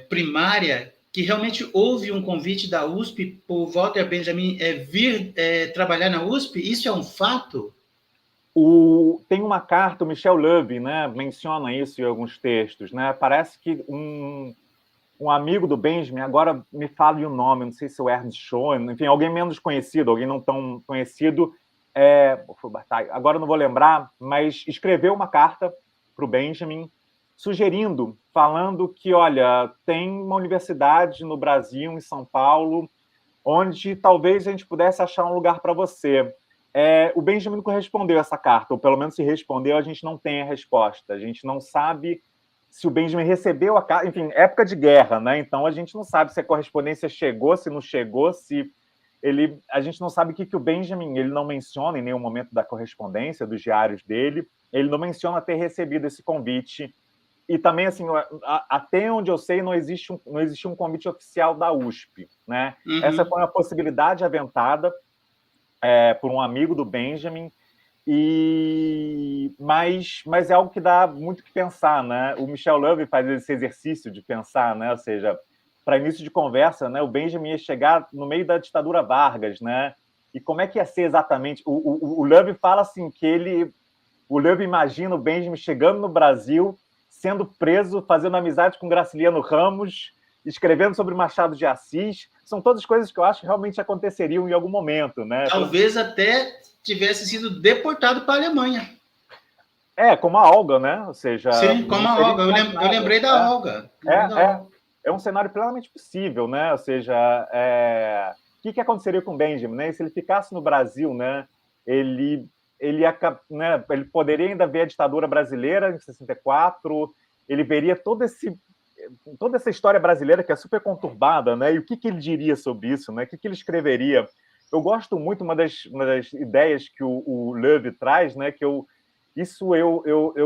A: primária que realmente houve um convite da USP por Walter Benjamin vir trabalhar na USP? Isso é um fato?
B: Tem uma carta, o Michel Loeb, né, menciona isso em alguns textos, né? Parece que um amigo do Benjamin, agora me fala o nome, não sei se é o Ernst Schoen, enfim, alguém menos conhecido, alguém não tão conhecido, agora não vou lembrar, mas escreveu uma carta para o Benjamin, sugerindo, falando que, olha, tem uma universidade no Brasil, em São Paulo, onde talvez a gente pudesse achar um lugar para você. O Benjamin não correspondeu a essa carta, ou pelo menos se respondeu, a gente não tem a resposta. A gente não sabe se o Benjamin recebeu a carta. Enfim, época de guerra, né? Então a gente não sabe se a correspondência chegou, se não chegou, se ele... A gente não sabe o que o Benjamin... Ele não menciona em nenhum momento da correspondência, dos diários dele, ele não menciona ter recebido esse convite. E também, assim, até onde eu sei, não existe um convite oficial da USP, né?
A: Uhum.
B: Essa foi uma possibilidade aventada por um amigo do Benjamin, mas é algo que dá muito que pensar, né? O Michel Loeb faz esse exercício de pensar, né? Ou seja, para início de conversa, né? O Benjamin ia chegar no meio da ditadura Vargas, né? E como é que ia ser exatamente? O Loeb fala assim que o Loeb imagina o Benjamin chegando no Brasil, sendo preso, fazendo amizade com Graciliano Ramos, escrevendo sobre Machado de Assis. São todas coisas que eu acho que realmente aconteceriam em algum momento, né?
A: Talvez até tivesse sido deportado para a Alemanha.
B: Como a Olga, né? Ou seja...
A: Sim, como a Olga. Eu lembrei da Olga.
B: É um cenário plenamente possível, né? Ou seja, o que aconteceria com o Benjamin, né? Se ele ficasse no Brasil, né? Ele poderia ainda ver a ditadura brasileira em 64, ele veria toda essa história brasileira que é super conturbada, né? E o que ele diria sobre isso, né? O que ele escreveria? Eu gosto muito, uma das ideias que o Loeb traz, né? Que eu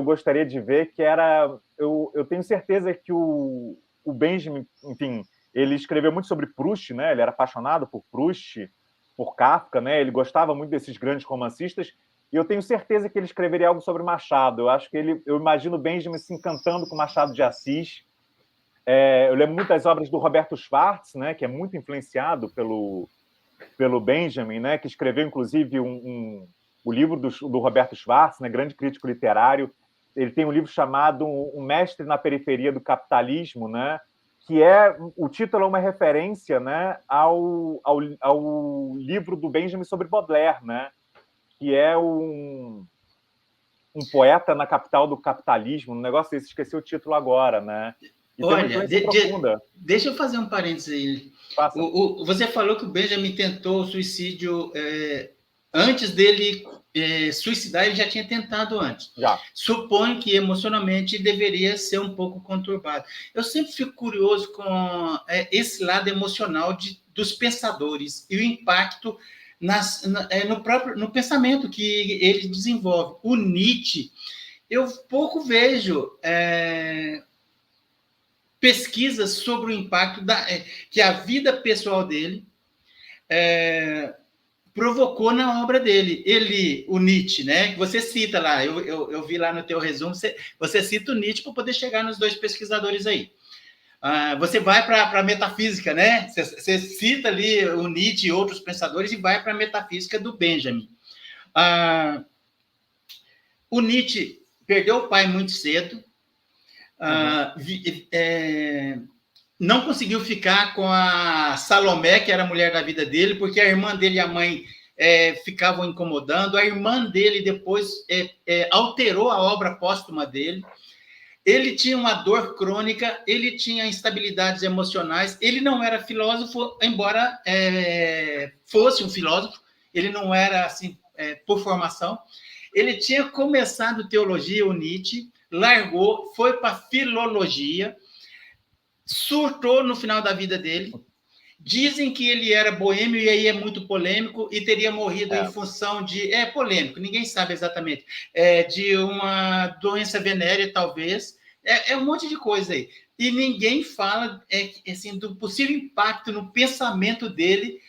B: gostaria de ver, que era... Eu tenho certeza que o Benjamin, enfim, ele escreveu muito sobre Proust, né? Ele era apaixonado por Proust, por Kafka, né? Ele gostava muito desses grandes romancistas, e eu tenho certeza que ele escreveria algo sobre Machado. Eu acho que eu imagino Benjamin se encantando com Machado de Assis. Eu lembro muito das obras do Roberto Schwartz, né? Que é muito influenciado pelo Benjamin, né? Que escreveu, inclusive, o livro do Roberto Schwartz, né? Grande crítico literário. Ele tem um livro chamado Um Mestre na Periferia do Capitalismo, né? Que o título é uma referência, né, ao livro do Benjamin sobre Baudelaire, né? Que é um poeta na capital do capitalismo, um negócio desse, esqueci o título agora, né? E
A: olha, deixa eu fazer um parênteses aí. Você falou que o Benjamin tentou o suicídio antes dele suicidar, ele já tinha tentado antes.
B: Já.
A: Suponho que emocionalmente deveria ser um pouco conturbado. Eu sempre fico curioso com esse lado emocional dos pensadores e o impacto no pensamento que ele desenvolve. O Nietzsche, eu pouco vejo pesquisas sobre o impacto que a vida pessoal dele provocou na obra dele. O Nietzsche, né? Que você cita lá, eu vi lá no teu resumo, você cita o Nietzsche para poder chegar nos dois pesquisadores aí. Você vai para a metafísica, né? Você cita ali o Nietzsche e outros pensadores e vai para a metafísica do Benjamin. O Nietzsche perdeu o pai muito cedo, não conseguiu ficar com a Salomé, que era a mulher da vida dele, porque a irmã dele e a mãe ficavam incomodando. A irmã dele depois alterou a obra póstuma dele. Ele tinha uma dor crônica, ele tinha instabilidades emocionais, ele não era filósofo, embora fosse um filósofo, ele não era assim por formação. Ele tinha começado teologia, o Nietzsche, largou, foi para filologia, surtou no final da vida dele. Dizem que ele era boêmio, e aí é muito polêmico, e teria morrido em função de... polêmico, ninguém sabe exatamente. De uma doença venérea, talvez. Um monte de coisa aí. E ninguém fala assim, do possível impacto no pensamento dele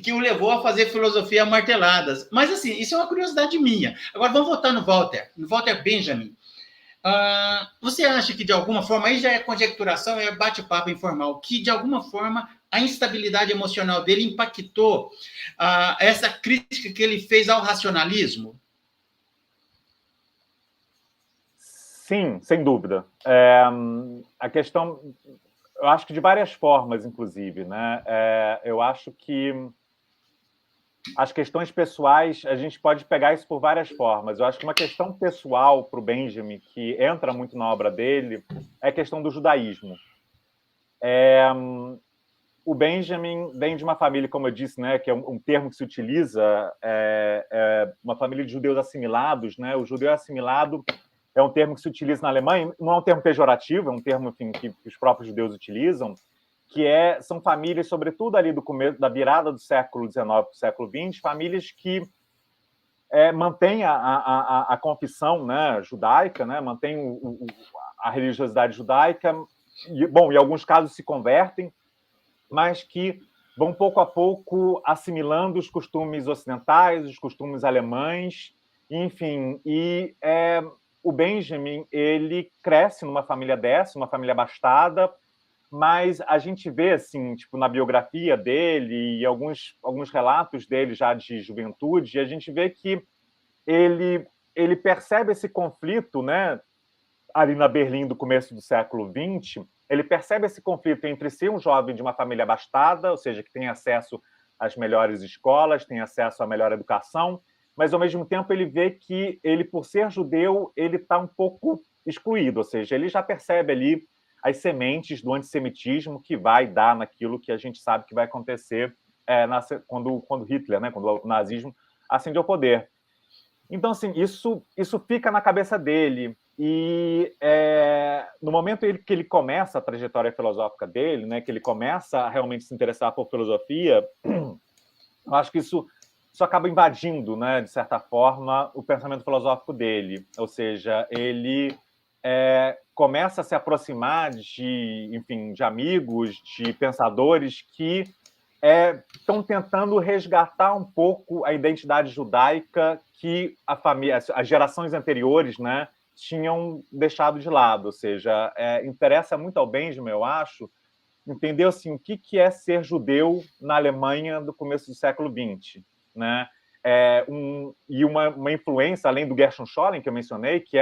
A: que o levou a fazer filosofia marteladas. Mas, assim, isso é uma curiosidade minha. Agora, vamos voltar no Walter Benjamin. Você acha que, de alguma forma, aí já é conjecturação, é bate-papo informal, que, de alguma forma, a instabilidade emocional dele impactou essa crítica que ele fez ao racionalismo?
B: Sim, sem dúvida. A questão, eu acho que de várias formas, inclusive, né? Eu acho que as questões pessoais, a gente pode pegar isso por várias formas. Eu acho que uma questão pessoal para o Benjamin, que entra muito na obra dele, é a questão do judaísmo. O Benjamin vem de uma família, como eu disse, né, que é um termo que se utiliza, uma família de judeus assimilados. Né? O judeu assimilado é um termo que se utiliza na Alemanha, não é um termo pejorativo, é um termo, enfim, que os próprios judeus utilizam, que são famílias, sobretudo ali do começo da virada do século XIX para o século XX, famílias que mantêm a confissão, né, judaica, né, mantêm a religiosidade judaica, e em alguns casos se convertem, mas que vão pouco a pouco assimilando os costumes ocidentais, os costumes alemães, enfim. O Benjamin, ele cresce numa família dessa, uma família abastada, mas a gente vê, assim, tipo, na biografia dele e alguns relatos dele já de juventude, a gente vê que ele percebe esse conflito, né, ali na Berlim do começo do século XX, ele percebe esse conflito entre ser um jovem de uma família abastada, ou seja, que tem acesso às melhores escolas, tem acesso à melhor educação, mas, ao mesmo tempo, ele vê que ele, por ser judeu, ele está um pouco excluído, ou seja, ele já percebe ali as sementes do antissemitismo que vai dar naquilo que a gente sabe que vai acontecer quando Hitler, né, quando o nazismo ascende ao poder. Então, assim, isso fica na cabeça dele. E no momento que ele começa a trajetória filosófica dele, né, que ele começa a realmente se interessar por filosofia, eu acho que isso acaba invadindo, né, de certa forma, o pensamento filosófico dele. Ou seja, ele começa a se aproximar enfim, de amigos, de pensadores que estão tentando resgatar um pouco a identidade judaica que as gerações anteriores, né, tinham deixado de lado. Ou seja, interessa muito ao Benjamin, eu acho, entender assim, o que é ser judeu na Alemanha do começo do século XX. Né? E uma influência, além do Gershon Scholem, que eu mencionei, que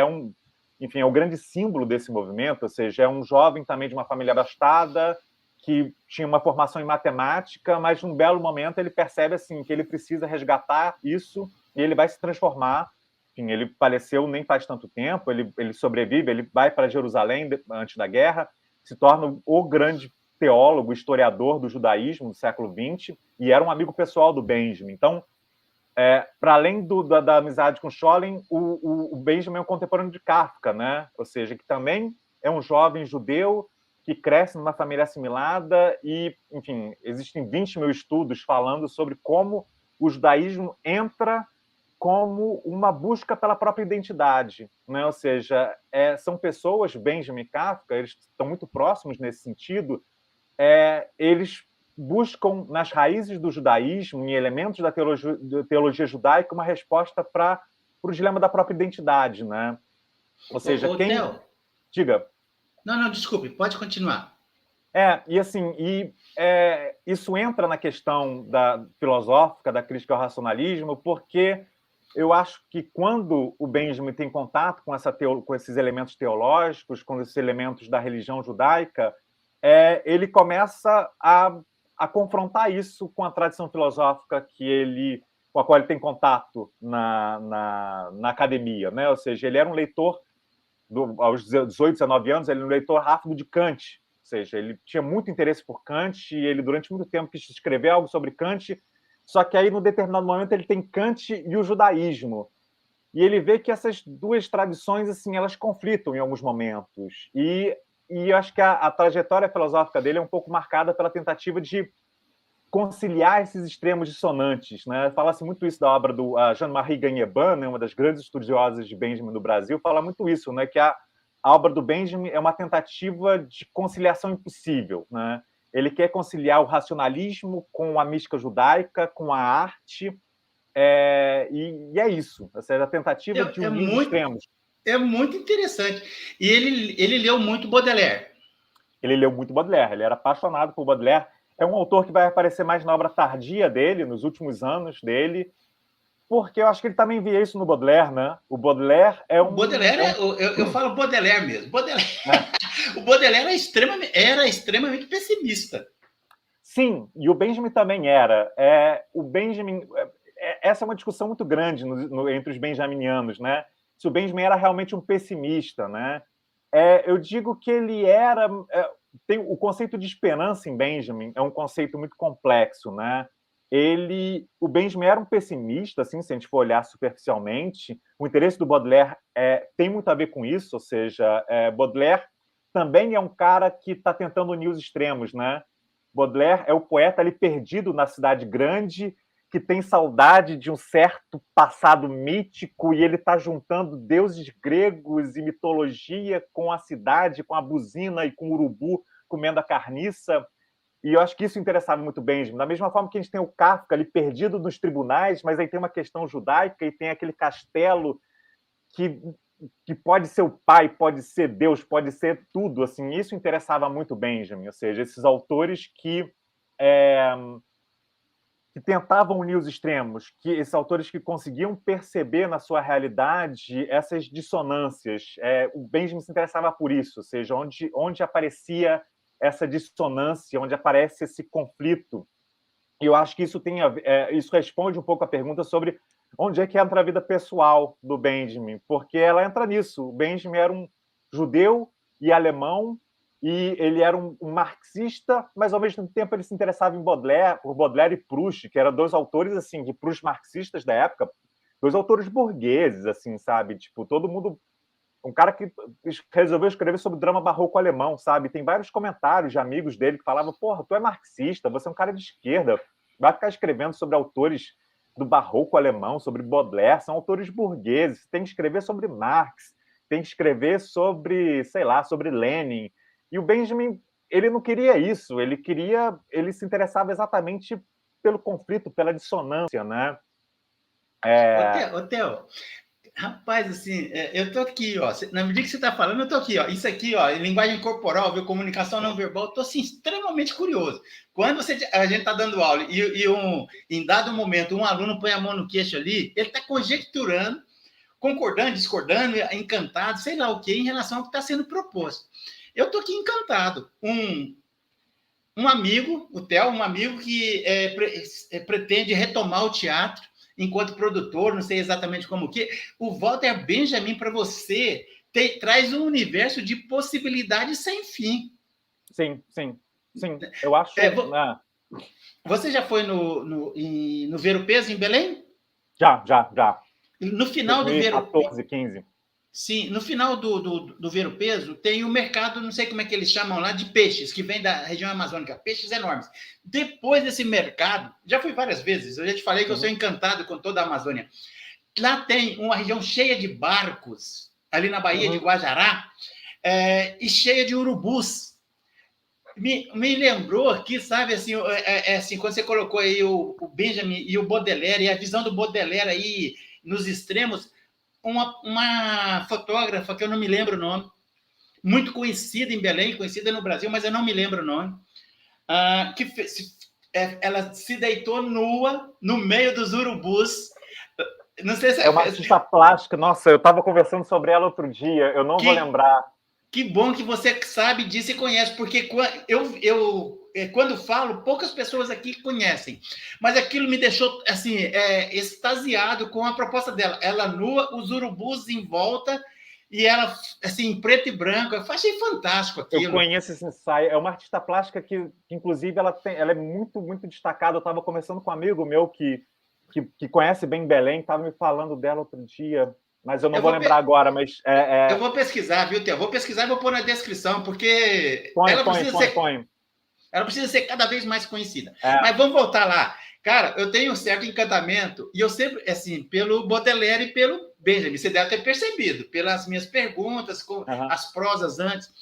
B: enfim, é o grande símbolo desse movimento, ou seja, é um jovem também de uma família abastada, que tinha uma formação em matemática, mas num belo momento ele percebe assim que ele precisa resgatar isso e ele vai se transformar. Enfim, ele faleceu nem faz tanto tempo, ele sobrevive, ele vai para Jerusalém antes da guerra, se torna o grande teólogo, historiador do judaísmo do século XX, e era um amigo pessoal do Benjamin. Então, para além da amizade com Scholem, o Benjamin é um contemporâneo de Kafka, né? Ou seja, que também é um jovem judeu que cresce numa família assimilada e, enfim, existem 20 mil estudos falando sobre como o judaísmo entra como uma busca pela própria identidade, né? Ou seja, são pessoas, Benjamin e Kafka, eles estão muito próximos nesse sentido, eles buscam nas raízes do judaísmo, em elementos da teologia judaica, uma resposta para o dilema da própria identidade, né? Ou seja,
A: Theo.
B: Diga.
A: Não, desculpe, pode continuar.
B: Isso entra na questão filosófica, da crítica ao racionalismo, porque eu acho que quando o Benjamin tem contato com esses elementos teológicos, com esses elementos da religião judaica, ele começa a confrontar isso com a tradição filosófica com a qual ele tem contato na academia, né? Ou seja, ele era um leitor, aos 18, 19 anos, ele era um leitor rápido de Kant, ou seja, ele tinha muito interesse por Kant e ele, durante muito tempo, quis escrever algo sobre Kant, só que aí, num determinado momento, ele tem Kant e o judaísmo. E ele vê que essas duas tradições, assim, elas conflitam em alguns momentos. E eu acho que a trajetória filosófica dele é um pouco marcada pela tentativa de conciliar esses extremos dissonantes. Né? Fala-se muito isso da obra do Jean-Marie Gagneban, né, uma das grandes estudiosas de Benjamin do Brasil, fala muito isso, né, que a obra do Benjamin é uma tentativa de conciliação impossível. Né? Ele quer conciliar o racionalismo com a mística judaica, com a arte, e é isso. Ou seja, a tentativa de unir os extremos.
A: É muito interessante. E ele leu muito Baudelaire.
B: Ele leu muito Baudelaire, ele era apaixonado por Baudelaire. É um autor que vai aparecer mais na obra tardia dele, nos últimos anos dele, porque eu acho que ele também via isso no Baudelaire, né? O Baudelaire é
A: O Baudelaire, eu falo Baudelaire mesmo. Baudelaire,
B: né?
A: o Baudelaire era extremamente pessimista.
B: Sim, e o Benjamin também era. O Benjamin, essa é uma discussão muito grande entre os benjaminianos, né? Se o Benjamin era realmente um pessimista, né? Eu digo que ele era. Tem o conceito de esperança em Benjamin é um conceito muito complexo, né? O Benjamin era um pessimista, assim, se a gente for olhar superficialmente. O interesse do Baudelaire tem muito a ver com isso, ou seja, Baudelaire também é um cara que está tentando unir os extremos, né? Baudelaire é o poeta ali perdido na cidade grande, que tem saudade de um certo passado mítico e ele está juntando deuses gregos e mitologia com a cidade, com a buzina e com o urubu comendo a carniça. E eu acho que isso interessava muito Benjamin. Da mesma forma que a gente tem o Kafka ali perdido nos tribunais, mas aí tem uma questão judaica e tem aquele castelo que pode ser o pai, pode ser Deus, pode ser tudo. Assim, isso interessava muito Benjamin, ou seja, esses autores que tentavam unir os extremos, esses autores que conseguiam perceber na sua realidade essas dissonâncias. O Benjamin se interessava por isso, ou seja, onde aparecia essa dissonância, onde aparece esse conflito. E eu acho que isso responde um pouco a pergunta sobre onde é que entra a vida pessoal do Benjamin, porque ela entra nisso. O Benjamin era um judeu e alemão, e ele era um marxista, mas ao mesmo tempo ele se interessava por Baudelaire e Proust, que eram dois autores assim, de Proust marxistas da época, dois autores burgueses, assim, sabe? Tipo, todo mundo um cara que resolveu escrever sobre o drama barroco alemão, sabe? Tem vários comentários de amigos dele que falavam: porra, tu é marxista, você é um cara de esquerda, vai ficar escrevendo sobre autores do barroco alemão, sobre Baudelaire, são autores burgueses, tem que escrever sobre Marx, tem que escrever sobre, sei lá, sobre Lenin. E o Benjamin, ele não queria isso, ele se interessava exatamente pelo conflito, pela dissonância, né?
A: Ô, Theo, rapaz, assim, eu tô aqui, ó. Na medida que você tá falando, eu tô aqui, ó. Isso aqui, ó, linguagem corporal, viu? Comunicação não verbal, eu tô assim, extremamente curioso. Quando a gente tá dando aula em dado momento, um aluno põe a mão no queixo ali, ele tá conjecturando, concordando, discordando, encantado, sei lá o que, em relação ao que está sendo proposto. Eu tô aqui encantado. Um amigo, o Theo, um amigo que pretende retomar o teatro enquanto produtor, não sei exatamente como que. O Walter Benjamin, para você, traz um universo de possibilidades sem fim.
B: Sim, sim, sim. Eu acho.
A: Você já foi no Ver o Peso em Belém?
B: Já.
A: No final do Ver o
B: 2014, 15.
A: Sim, no final do Ver o Peso, tem o mercado, não sei como é que eles chamam lá, de peixes, que vem da região amazônica, peixes enormes. Depois desse mercado, já fui várias vezes, eu já te falei que eu sou encantado com toda a Amazônia. Lá tem uma região cheia de barcos, ali na Baía de Guajará, e cheia de urubus. Me lembrou aqui, sabe, assim, assim, quando você colocou aí o Benjamin e o Baudelaire, e a visão do Baudelaire aí nos extremos, uma fotógrafa, que eu não me lembro o nome, muito conhecida em Belém, conhecida no Brasil, mas eu não me lembro o nome, ela se deitou nua no meio dos urubus. Não sei se
B: é uma artista plástica. Nossa, eu estava conversando sobre ela outro dia, eu não vou lembrar.
A: Que bom que você sabe disso e conhece, porque quando falo, poucas pessoas aqui conhecem. Mas aquilo me deixou assim, extasiado com a proposta dela. Ela nua, os urubus em volta, e ela, assim, em preto e branco. Eu achei fantástico aquilo.
B: Eu conheço esse ensaio. É uma artista plástica que inclusive, ela é muito, muito destacada. Eu estava conversando com um amigo meu que conhece bem Belém, estava me falando dela outro dia. Mas eu não vou lembrar agora, mas...
A: Eu vou pesquisar, viu, Theo? Vou pesquisar e vou pôr na descrição, porque ela precisa ser cada vez mais conhecida. Mas vamos voltar lá. Cara, eu tenho um certo encantamento, e eu sempre, assim, pelo Baudelaire e pelo Benjamin. Você deve ter percebido, pelas minhas perguntas, com as prosas antes.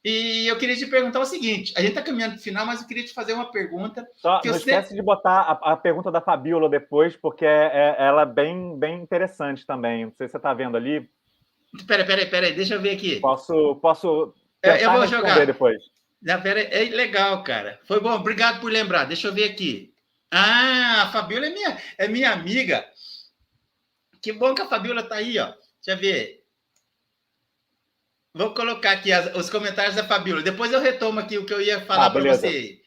A: E eu queria te perguntar o seguinte: a gente está caminhando para o final, mas eu queria te fazer uma pergunta.
B: Só não esquece de botar a pergunta da Fabíola depois, porque ela é bem interessante também. Não sei se você está vendo ali.
A: Peraí, deixa eu ver aqui.
B: Posso
A: Eu
B: tentar
A: vou
B: responder
A: jogar.
B: depois.
A: Não, peraí, é legal, cara. Foi bom, obrigado por lembrar. Deixa eu ver aqui. Ah, a Fabiola é minha amiga. Que bom que a Fabiola tá aí, ó. Deixa eu ver. Vou colocar aqui os comentários da Fabiola. Depois eu retomo aqui o que eu ia falar para
B: Beleza.
A: você.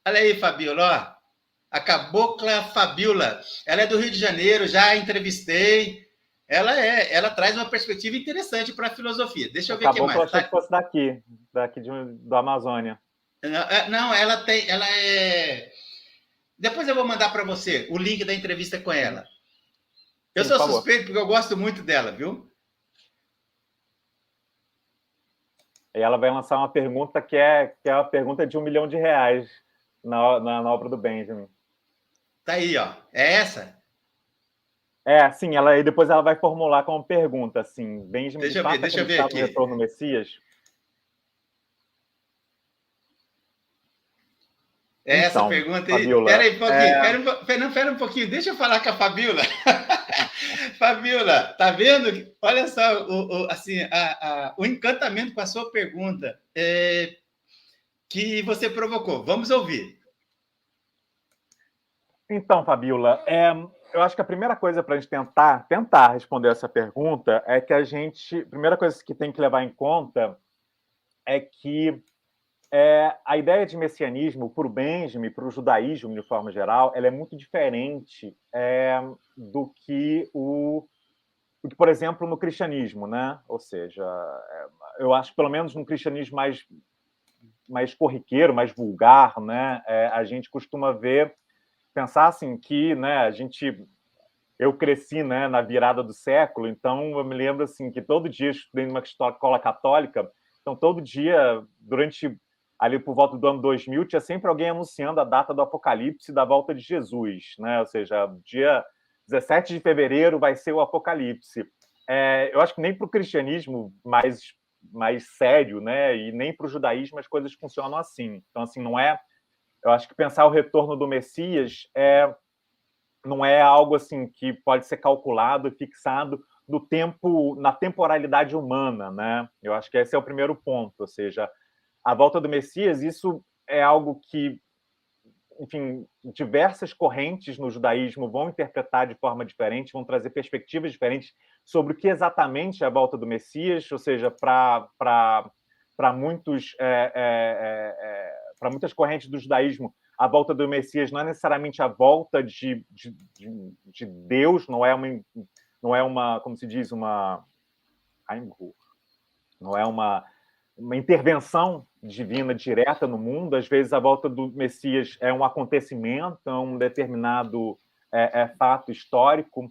A: Olha aí, Fabiola, ó. A Cabocla Fabiola. Ela é do Rio de Janeiro, já a entrevistei. Ela traz uma perspectiva interessante para a filosofia. Deixa eu ver o que
B: Acabou que eu
A: mais.
B: achei que fosse daqui do Amazônia.
A: Não, ela é. Depois eu vou mandar para você o link da entrevista com ela. Eu
B: Sim,
A: sou
B: por favor.
A: suspeito porque eu gosto muito dela, viu?
B: E ela vai lançar uma pergunta que é a pergunta de R$1 milhão na obra do Benjamin.
A: Tá aí, ó. É essa?
B: Sim, e depois ela vai formular como pergunta, assim, Benjamin de fato
A: Deixa eu ver
B: acreditava no
A: aqui.
B: retorno do Messias?
A: Essa
B: Então,
A: pergunta aí.
B: Fabiola,
A: Pera aí um pouquinho. Pera um pouquinho. Deixa eu falar com a Fabiola. Fabiola, tá vendo? Olha só assim, o encantamento com a sua pergunta que você provocou. Vamos ouvir.
B: Então, Fabiola, eu acho que a primeira coisa para a gente tentar responder essa pergunta é que a primeira coisa que tem que levar em conta é que a ideia de messianismo, para o Benjamin, para o judaísmo de forma geral, ela é muito diferente do que por exemplo, no cristianismo, né? Ou seja, eu acho que pelo menos no cristianismo mais corriqueiro, mais vulgar, né? A gente costuma pensar assim que, né? Eu cresci, né, na virada do século, então eu me lembro assim que todo dia estudei numa escola católica, então todo dia durante ali por volta do ano 2000 tinha sempre alguém anunciando a data do Apocalipse da volta de Jesus, né? Ou seja, dia 17 de fevereiro vai ser o Apocalipse. Eu acho que nem para o cristianismo mais sério, né, e nem para o judaísmo as coisas funcionam assim. Então assim não é. Eu acho que pensar o retorno do Messias não é algo assim que pode ser calculado e fixado no tempo, na temporalidade humana, né? Eu acho que esse é o primeiro ponto, ou seja, a volta do Messias, isso é algo que, enfim, diversas correntes no judaísmo vão interpretar de forma diferente, vão trazer perspectivas diferentes sobre o que exatamente é a volta do Messias, ou seja, para muitas correntes do judaísmo, a volta do Messias não é necessariamente a volta de Deus, não é uma, como se diz, não é uma intervenção divina direta no mundo. Às vezes a volta do Messias é um acontecimento, é um determinado fato histórico.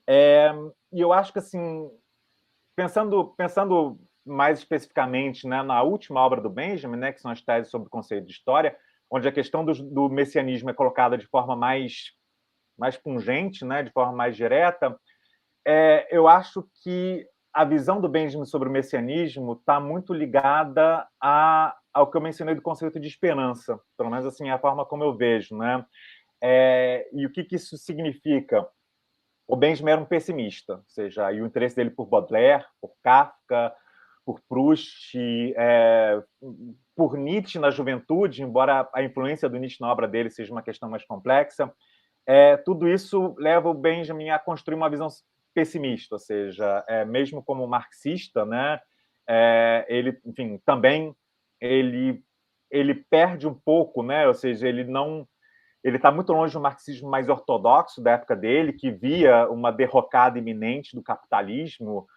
B: E eu acho que, assim, pensando mais especificamente, né, na última obra do Benjamin, né, que são as teses sobre o conceito de história, onde a questão do messianismo é colocada de forma mais pungente, né, de forma mais direta, eu acho que a visão do Benjamin sobre o messianismo está muito ligada ao que eu mencionei do conceito de esperança, pelo menos assim, a forma como eu vejo, né? E o que isso significa? O Benjamin era um pessimista, ou seja, e o interesse dele por Baudelaire, por Kafka, por Proust, por Nietzsche na juventude, embora a influência do Nietzsche na obra dele seja uma questão mais complexa, tudo isso leva o Benjamin a construir uma visão pessimista, ou seja, mesmo como marxista, né, ele, enfim, também ele perde um pouco, né, ou seja, ele está muito longe do marxismo mais ortodoxo da época dele, que via uma derrocada iminente do capitalismo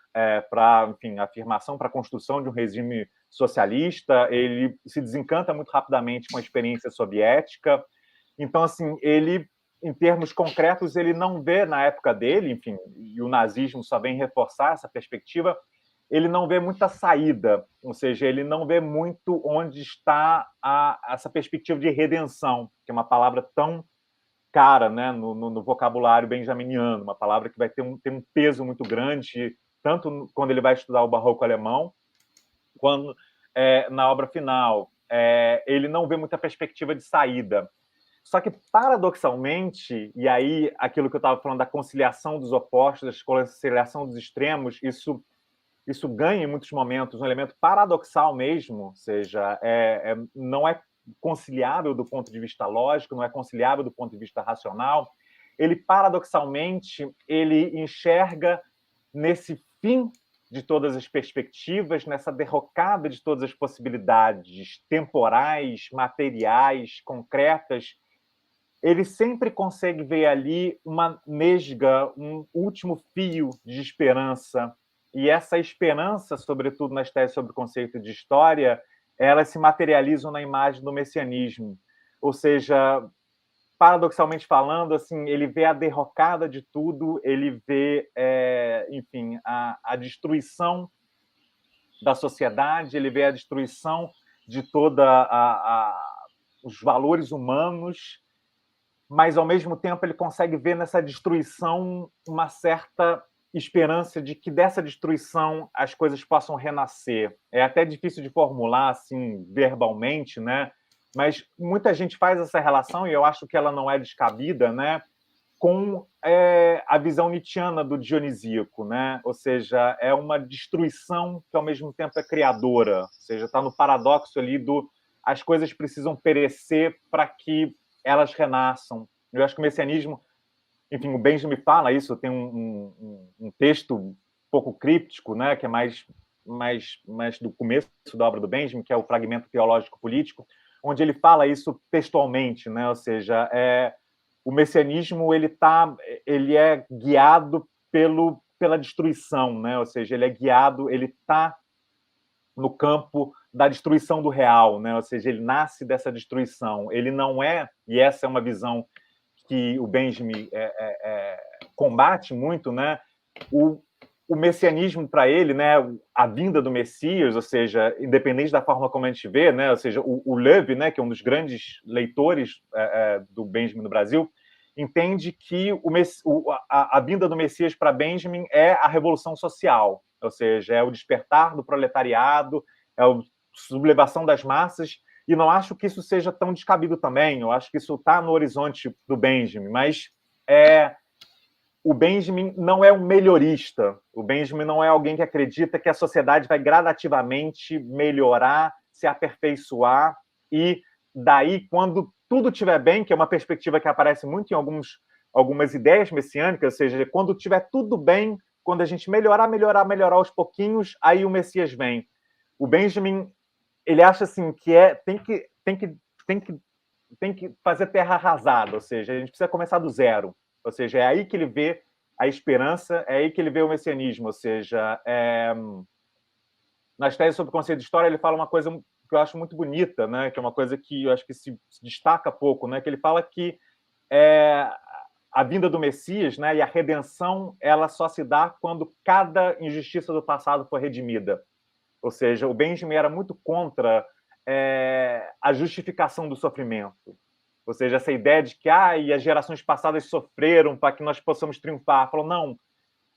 B: para, enfim, a afirmação, para a construção de um regime socialista. Ele se desencanta muito rapidamente com a experiência soviética. Então, assim, ele, em termos concretos, ele não vê na época dele, enfim, e o nazismo só vem reforçar essa perspectiva, ele não vê muita saída, ou seja, ele não vê muito onde está essa perspectiva de redenção, que é uma palavra tão cara, né, no vocabulário benjaminiano, uma palavra que vai ter um peso muito grande, tanto quando ele vai estudar o barroco alemão, quando na obra final. Ele não vê muita perspectiva de saída. Só que, paradoxalmente, e aí aquilo que eu estava falando da conciliação dos opostos, da conciliação dos extremos, isso isso ganha em muitos momentos um elemento paradoxal mesmo, ou seja, não é conciliável do ponto de vista lógico, não é conciliável do ponto de vista racional. Ele, paradoxalmente, ele enxerga nesse fim de todas as perspectivas, nessa derrocada de todas as possibilidades temporais, materiais, concretas, ele sempre consegue ver ali uma nesga, um último fio de esperança. E essa esperança, sobretudo nas teses sobre o conceito de história, elas se materializam na imagem do messianismo. Ou seja, paradoxalmente falando, assim, ele vê a derrocada de tudo, ele vê, enfim, a destruição da sociedade, ele vê a destruição de toda os valores humanos, mas, ao mesmo tempo, ele consegue ver nessa destruição uma certa esperança de que dessa destruição as coisas possam renascer. É até difícil de formular assim verbalmente, né? Mas muita gente faz essa relação, e eu acho que ela não é descabida, né? Com a visão nietzschiana do dionisíaco, né? Ou seja, é uma destruição que, ao mesmo tempo, é criadora. Ou seja, está no paradoxo ali do as coisas precisam perecer para que elas renasçam. Eu acho que o messianismo, enfim, o Benjamin fala isso, tem um texto um pouco críptico, né, que é mais do começo da obra do Benjamin, que é o Fragmento Teológico Político, onde ele fala isso textualmente, né, ou seja, o messianismo ele é guiado pela destruição, né, ou seja, ele é guiado, ele está no campo da destruição do real, né? Ou seja, ele nasce dessa destruição. Ele não é, e essa é uma visão que o Benjamin combate muito, né? O messianismo para ele, né? A vinda do Messias, ou seja, independente da forma como a gente vê, né? Ou seja, o Loewe, né? Que é um dos grandes leitores do Benjamin no Brasil, entende que a vinda do Messias para Benjamin é a revolução social, ou seja, é o despertar do proletariado, é a sublevação das massas, e não acho que isso seja tão descabido também, eu acho que isso está no horizonte do Benjamin, mas o Benjamin não é um melhorista, o Benjamin não é alguém que acredita que a sociedade vai gradativamente melhorar, se aperfeiçoar, e daí, quando tudo estiver bem, que é uma perspectiva que aparece muito em algumas ideias messiânicas, ou seja, quando estiver tudo bem, quando a gente melhorar aos pouquinhos, aí o Messias vem. O Benjamin, ele acha assim que tem que fazer terra arrasada, ou seja, a gente precisa começar do zero. Ou seja, é aí que ele vê a esperança, é aí que ele vê o messianismo. Ou seja, nas teses sobre o conceito de história, ele fala uma coisa que eu acho muito bonita, né? Que é uma coisa que eu acho que se destaca pouco, né? Que ele fala que a vinda do Messias, né, e a redenção, ela só se dá quando cada injustiça do passado for redimida. Ou seja, o Benjamin era muito contra a justificação do sofrimento. Ou seja, essa ideia de que as gerações passadas sofreram para que nós possamos triunfar. Falou, não,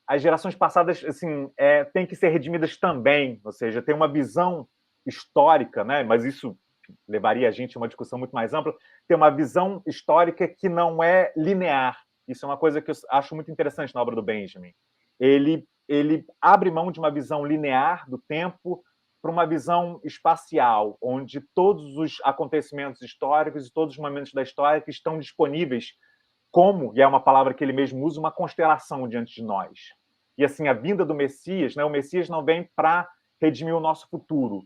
B: as gerações passadas assim, têm que ser redimidas também. Ou seja, tem uma visão histórica, né? Mas isso levaria a gente a uma discussão muito mais ampla, tem uma visão histórica que não é linear. Isso é uma coisa que eu acho muito interessante na obra do Benjamin. Ele abre mão de uma visão linear do tempo para uma visão espacial, onde todos os acontecimentos históricos e todos os momentos da história que estão disponíveis como, e é uma palavra que ele mesmo usa, uma constelação diante de nós. E assim, a vinda do Messias, né, o Messias não vem para redimir o nosso futuro.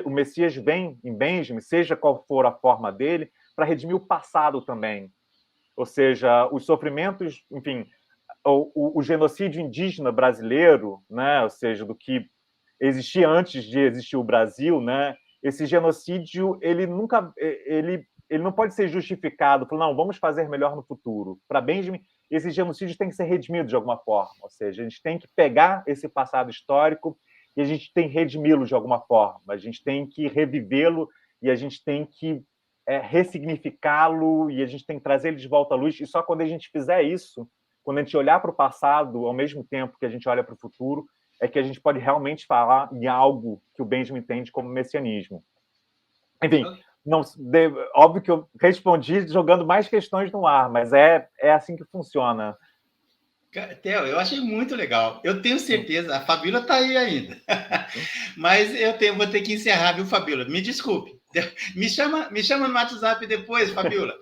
B: O Messias vem em Benjamin, seja qual for a forma dele, para redimir o passado também. Ou seja, os sofrimentos, enfim, o genocídio indígena brasileiro, né, ou seja, do que existia antes de existir o Brasil, né, esse genocídio ele não pode ser justificado por não, vamos fazer melhor no futuro. Para Benjamin, esse genocídio tem que ser redimido de alguma forma, ou seja, a gente tem que pegar esse passado histórico e a gente tem que redimi-lo de alguma forma, a gente tem que revivê-lo e a gente tem que ressignificá-lo e a gente tem que trazer ele de volta à luz, e só quando a gente fizer isso, quando a gente olhar para o passado ao mesmo tempo que a gente olha para o futuro, é que a gente pode realmente falar em algo que o Benjamin entende como messianismo. Enfim, óbvio que eu respondi jogando mais questões no ar, mas é assim que funciona.
A: Theo, eu achei muito legal. Eu tenho certeza, a Fabíola está aí ainda. Mas vou ter que encerrar, viu, Fabíola? Me desculpe. Me chama no WhatsApp depois, Fabíola.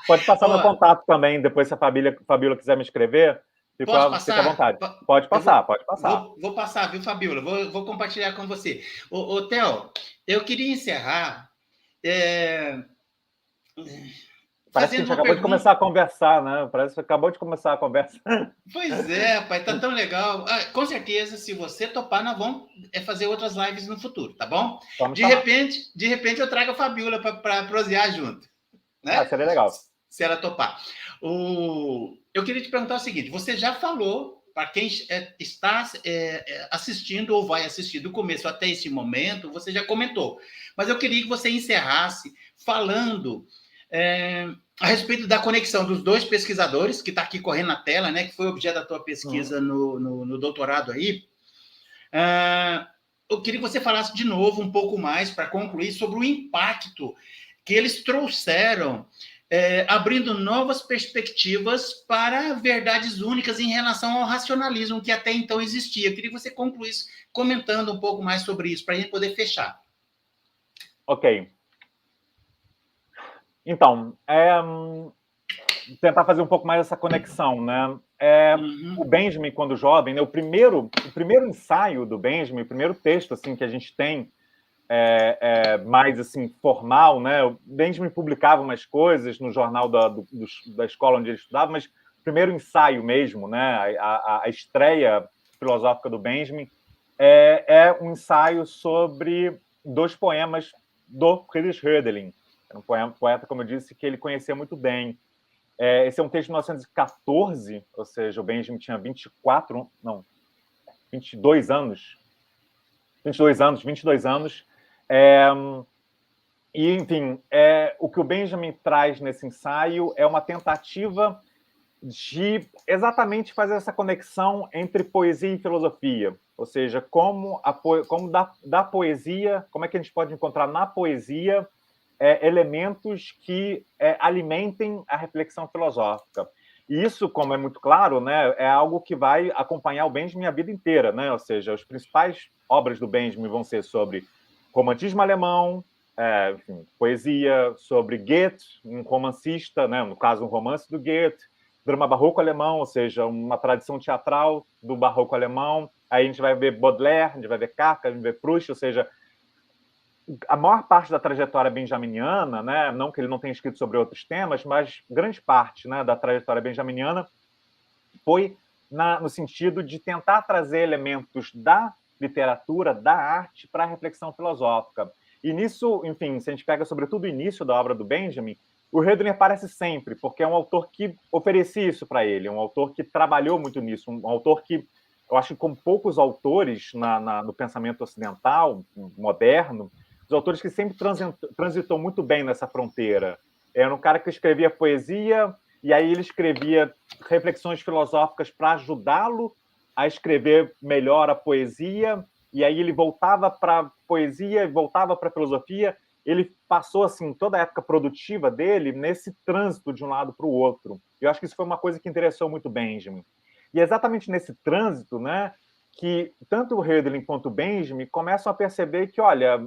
B: Pode passar meu
A: Ó,
B: contato também, depois se a Fabíola quiser me escrever,
A: posso
B: fica à
A: passar?
B: vontade. Pode
A: Eu
B: passar, pode passar.
A: vou passar, viu, Fabíola? Vou compartilhar com você. Theo, eu queria encerrar é,
B: Parece que a
A: fazendo
B: gente
A: uma
B: acabou de
A: pergunta.
B: começar a conversar, né? Parece que acabou de começar a conversa.
A: Pois é, pai, tá tão legal. Com certeza, se você topar, nós vamos fazer outras lives no futuro, tá bom?
B: Só me chamar.
A: De repente eu trago a Fabiola para prosear junto,
B: Ah,
A: né?
B: seria legal.
A: Se ela topar. Eu queria te perguntar o seguinte: você já falou para quem está assistindo ou vai assistir do começo até esse momento, você já comentou, mas eu queria que você encerrasse falando a respeito da conexão dos dois pesquisadores, que está aqui correndo na tela, né, que foi objeto da tua pesquisa no doutorado aí. Eu queria que você falasse de novo um pouco mais, para concluir, sobre o impacto que eles trouxeram, abrindo novas perspectivas para verdades únicas em relação ao racionalismo que até então existia. Eu queria que você concluísse comentando um pouco mais sobre isso, para a gente poder fechar.
B: Ok. Então, tentar fazer um pouco mais essa conexão, né? O Benjamin, quando jovem, né, o primeiro ensaio do Benjamin, o primeiro texto assim que a gente tem mais assim formal, né? O Benjamin publicava umas coisas no jornal da escola onde ele estudava, mas o primeiro ensaio mesmo, né? A estreia filosófica do Benjamin é um ensaio sobre 2 poemas do Friedrich Hölderlin. Era um poeta, como eu disse, que ele conhecia muito bem. Esse é um texto de 1914, ou seja, o Benjamin tinha 22 anos. 22 anos. E, enfim, o que o Benjamin traz nesse ensaio é uma tentativa de exatamente fazer essa conexão entre poesia e filosofia. Ou seja, como da poesia, como é que a gente pode encontrar na poesia elementos que alimentem a reflexão filosófica. E isso, como é muito claro, né, é algo que vai acompanhar o Benjamin a vida inteira, né? Ou seja, as principais obras do Benjamin vão ser sobre romantismo alemão, enfim, poesia, sobre Goethe, um romancista, né, no caso, um romance do Goethe, drama barroco alemão, ou seja, uma tradição teatral do barroco alemão. Aí a gente vai ver Baudelaire, a gente vai ver Kafka, a gente vai ver Proust, ou seja, a maior parte da trajetória benjaminiana, né, não que ele não tenha escrito sobre outros temas, mas grande parte, né, da trajetória benjaminiana foi no sentido de tentar trazer elementos da literatura, da arte, para a reflexão filosófica. E nisso, enfim, se a gente pega sobretudo o início da obra do Benjamin, o Hölderlin aparece sempre, porque é um autor que oferecia isso para ele, um autor que trabalhou muito nisso, um autor que, eu acho que como poucos autores no pensamento ocidental, moderno, os autores que sempre transitou muito bem nessa fronteira. Era um cara que escrevia poesia, e aí ele escrevia reflexões filosóficas para ajudá-lo a escrever melhor a poesia, e aí ele voltava para a poesia e voltava para a filosofia. Ele passou assim toda a época produtiva dele nesse trânsito de um lado para o outro. Eu acho que isso foi uma coisa que interessou muito Benjamin. E é exatamente nesse trânsito, né, que tanto o Hölderlin quanto o Benjamin começam a perceber que, olha,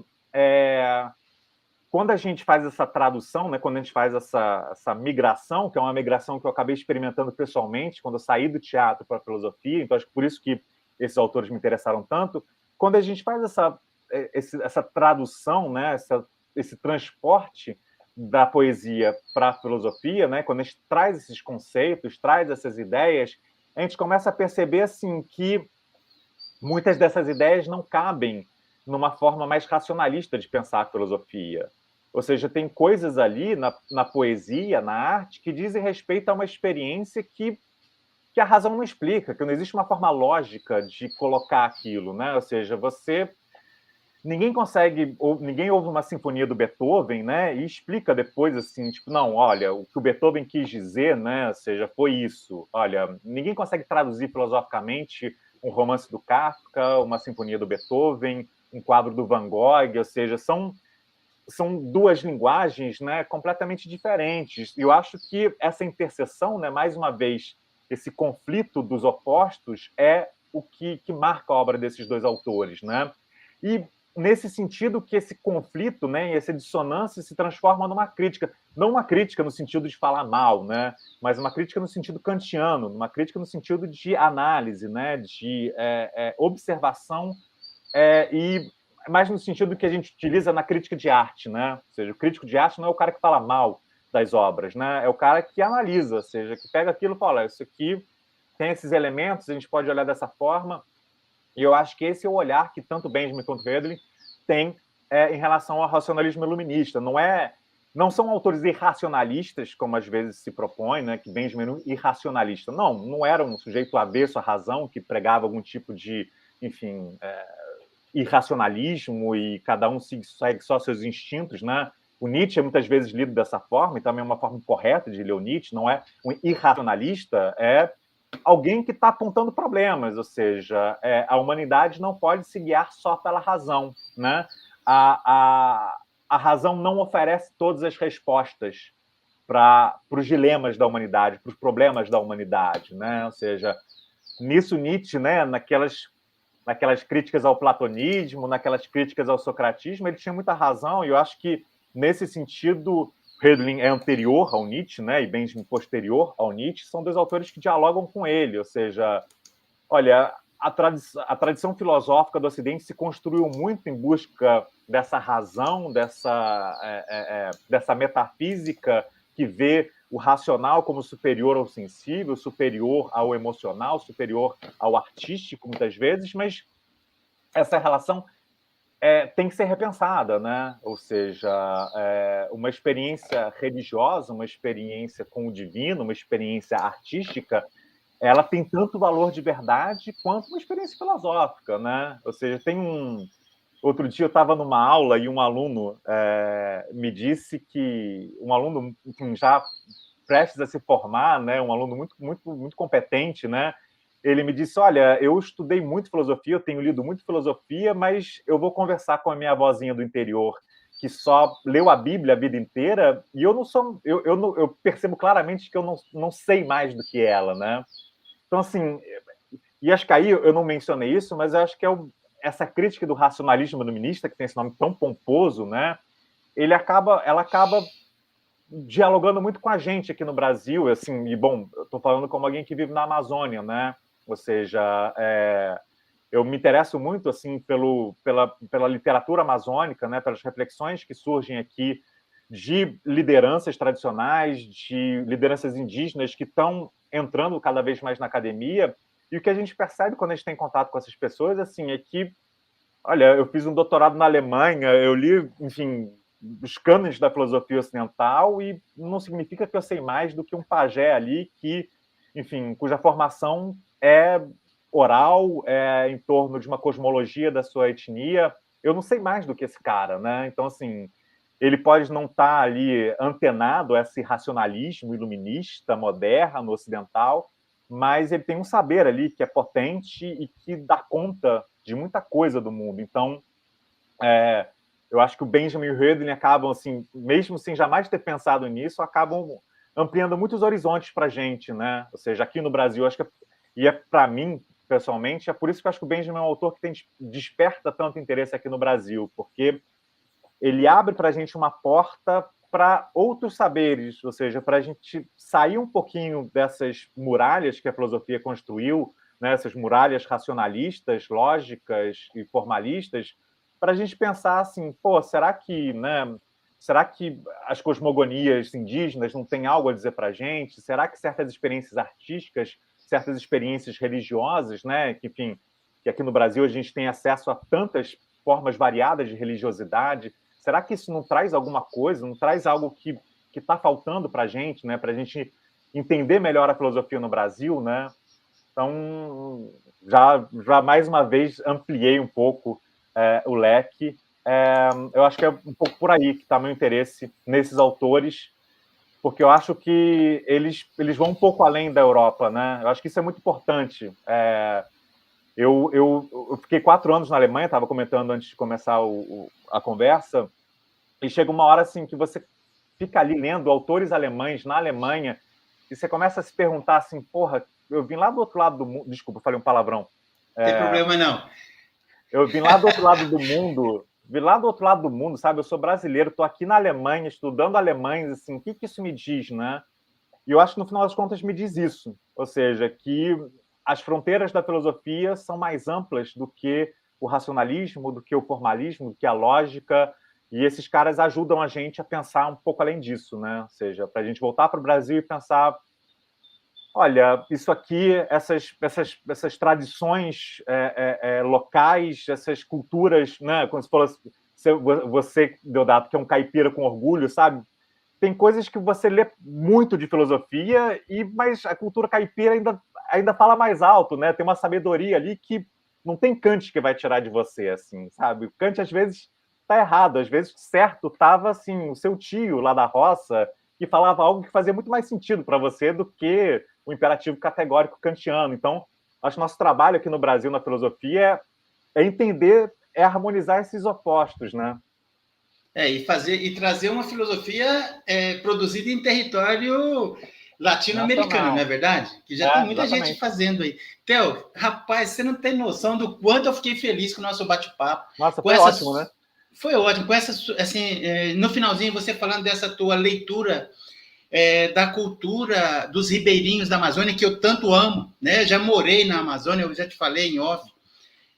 B: quando a gente faz essa tradução, né, quando a gente faz essa migração, que é uma migração que eu acabei experimentando pessoalmente, quando eu saí do teatro para a filosofia, então acho que por isso que esses autores me interessaram tanto, quando a gente faz essa tradução, né, esse transporte da poesia para a filosofia, né, quando a gente traz esses conceitos, traz essas ideias, a gente começa a perceber assim, que muitas dessas ideias não cabem numa forma mais racionalista de pensar a filosofia. Ou seja, tem coisas ali na poesia, na arte, que dizem respeito a uma experiência que a razão não explica, que não existe uma forma lógica de colocar aquilo, né? Ou seja, ninguém ouve uma sinfonia do Beethoven, né, e explica depois assim, tipo, não, olha, o que o Beethoven quis dizer, né, ou seja, foi isso. Olha, ninguém consegue traduzir filosoficamente um romance do Kafka, uma sinfonia do Beethoven, um quadro do Van Gogh, ou seja, são duas linguagens, né, completamente diferentes. E eu acho que essa interseção, né, mais uma vez, esse conflito dos opostos é o que marca a obra desses dois autores, né? E nesse sentido que esse conflito, né, essa dissonância se transforma numa crítica, não uma crítica no sentido de falar mal, né, mas uma crítica no sentido kantiano, uma crítica no sentido de análise, né, de observação, e mais no sentido que a gente utiliza na crítica de arte, né? Ou seja, o crítico de arte não é o cara que fala mal das obras, né? É o cara que analisa, ou seja, que pega aquilo e fala, isso aqui tem esses elementos, a gente pode olhar dessa forma, e eu acho que esse é o olhar que tanto Benjamin quanto Hölderlin têm em relação ao racionalismo iluminista. Não são autores irracionalistas, como às vezes se propõe, né, que Benjamin era um irracionalista. Não era um sujeito avesso à razão, que pregava algum tipo de, enfim, irracionalismo e cada um segue só seus instintos, né? O Nietzsche é muitas vezes lido dessa forma, e também é uma forma correta de ler o Nietzsche, não é um irracionalista, é alguém que está apontando problemas, ou seja, a humanidade não pode se guiar só pela razão, né? A razão não oferece todas as respostas para os dilemas da humanidade, para os problemas da humanidade, né? Ou seja, nisso Nietzsche, né, naquelas críticas ao platonismo, naquelas críticas ao socratismo, ele tinha muita razão, e eu acho que, nesse sentido, Hölderlin é anterior ao Nietzsche, né, e Benjamin posterior ao Nietzsche, são dois autores que dialogam com ele, ou seja, olha, a tradição filosófica do Ocidente se construiu muito em busca dessa razão, dessa metafísica que vê o racional como superior ao sensível, superior ao emocional, superior ao artístico, muitas vezes, mas essa relação tem que ser repensada, né? Ou seja, uma experiência religiosa, uma experiência com o divino, uma experiência artística, ela tem tanto valor de verdade quanto uma experiência filosófica, né? Ou seja, Outro dia eu estava numa aula e um aluno me disse que um aluno, enfim, já prestes a se formar, né, um aluno muito, muito, muito competente, né? Ele me disse: olha, eu estudei muito filosofia, eu tenho lido muito filosofia, mas eu vou conversar com a minha avózinha do interior, que só leu a Bíblia a vida inteira, e eu não sou, eu percebo claramente que eu não sei mais do que ela, né? Então, assim, e acho que aí eu não mencionei isso, mas eu acho que essa crítica do racionalismo iluminista, que tem esse nome tão pomposo, né? Ela acaba dialogando muito com a gente aqui no Brasil, assim, e bom, eu estou falando como alguém que vive na Amazônia, né? Ou seja, eu me interesso muito assim pela literatura amazônica, né? Pelas reflexões que surgem aqui de lideranças tradicionais, de lideranças indígenas que estão entrando cada vez mais na academia. E o que a gente percebe quando a gente tem contato com essas pessoas, assim, é que, olha, eu fiz um doutorado na Alemanha, eu li, enfim, os cânones da filosofia ocidental, e não significa que eu sei mais do que um pajé ali que, enfim, cuja formação é oral, em torno de uma cosmologia da sua etnia. Eu não sei mais do que esse cara, né? Então, assim, ele pode não estar ali antenado a esse racionalismo iluminista, moderno, ocidental, mas ele tem um saber ali que é potente e que dá conta de muita coisa do mundo. Então, eu acho que o Benjamin e o Hölderlin acabam, assim, mesmo sem jamais ter pensado nisso, acabam ampliando muitos horizontes para a gente, né? Ou seja, aqui no Brasil, acho que para mim, pessoalmente, é por isso que eu acho que o Benjamin é um autor que desperta tanto interesse aqui no Brasil, porque ele abre para a gente uma porta para outros saberes, ou seja, para a gente sair um pouquinho dessas muralhas que a filosofia construiu, né, essas muralhas racionalistas, lógicas e formalistas, para a gente pensar assim, pô, será que as cosmogonias indígenas não têm algo a dizer para a gente? Será que certas experiências artísticas, certas experiências religiosas, né, que, enfim, que aqui no Brasil a gente tem acesso a tantas formas variadas de religiosidade, será que isso não traz alguma coisa, não traz algo que está faltando para a gente, né? Para a gente entender melhor a filosofia no Brasil, né? Então, já mais uma vez ampliei um pouco o leque. Eu acho que é um pouco por aí que está meu interesse nesses autores, porque eu acho que eles vão um pouco além da Europa, né? Eu acho que isso é muito importante. Eu fiquei 4 anos na Alemanha, estava comentando antes de começar a conversa, e chega uma hora assim que você fica ali lendo autores alemães na Alemanha e você começa a se perguntar assim, porra, eu vim lá do outro lado do mundo. Desculpa, eu falei um palavrão.
A: Não tem problema, não.
B: Eu vim lá do outro lado do mundo. Vim lá do outro lado do mundo, sabe? Eu sou brasileiro, estou aqui na Alemanha, estudando alemães, assim, o que isso me diz, né? E eu acho que, no final das contas, me diz isso. Ou seja, que as fronteiras da filosofia são mais amplas do que o racionalismo, do que o formalismo, do que a lógica, e esses caras ajudam a gente a pensar um pouco além disso, né? Ou seja, para a gente voltar para o Brasil e pensar, olha, isso aqui, essas tradições locais, essas culturas, né? Como você falou, você, Deodato, que é um caipira com orgulho, sabe? Tem coisas que você lê muito de filosofia, mas a cultura caipira ainda fala mais alto, né? Tem uma sabedoria ali que não tem Kant que vai tirar de você, assim, sabe? O Kant, às vezes, está errado. Às vezes, certo estava, assim, o seu tio lá da roça, que falava algo que fazia muito mais sentido para você do que o imperativo categórico kantiano. Então, acho que nosso trabalho aqui no Brasil, na filosofia, é entender, é harmonizar esses opostos, né?
A: E trazer uma filosofia produzida em território latino-americano, não é verdade? Que já tem muita gente fazendo aí. Theo, rapaz, você não tem noção do quanto eu fiquei feliz com o nosso bate-papo.
B: Nossa, foi ótimo, né?
A: Foi ótimo. Com essa, assim, no finalzinho, você falando dessa tua leitura da cultura dos ribeirinhos da Amazônia, que eu tanto amo, né? Já morei na Amazônia, eu já te falei em off.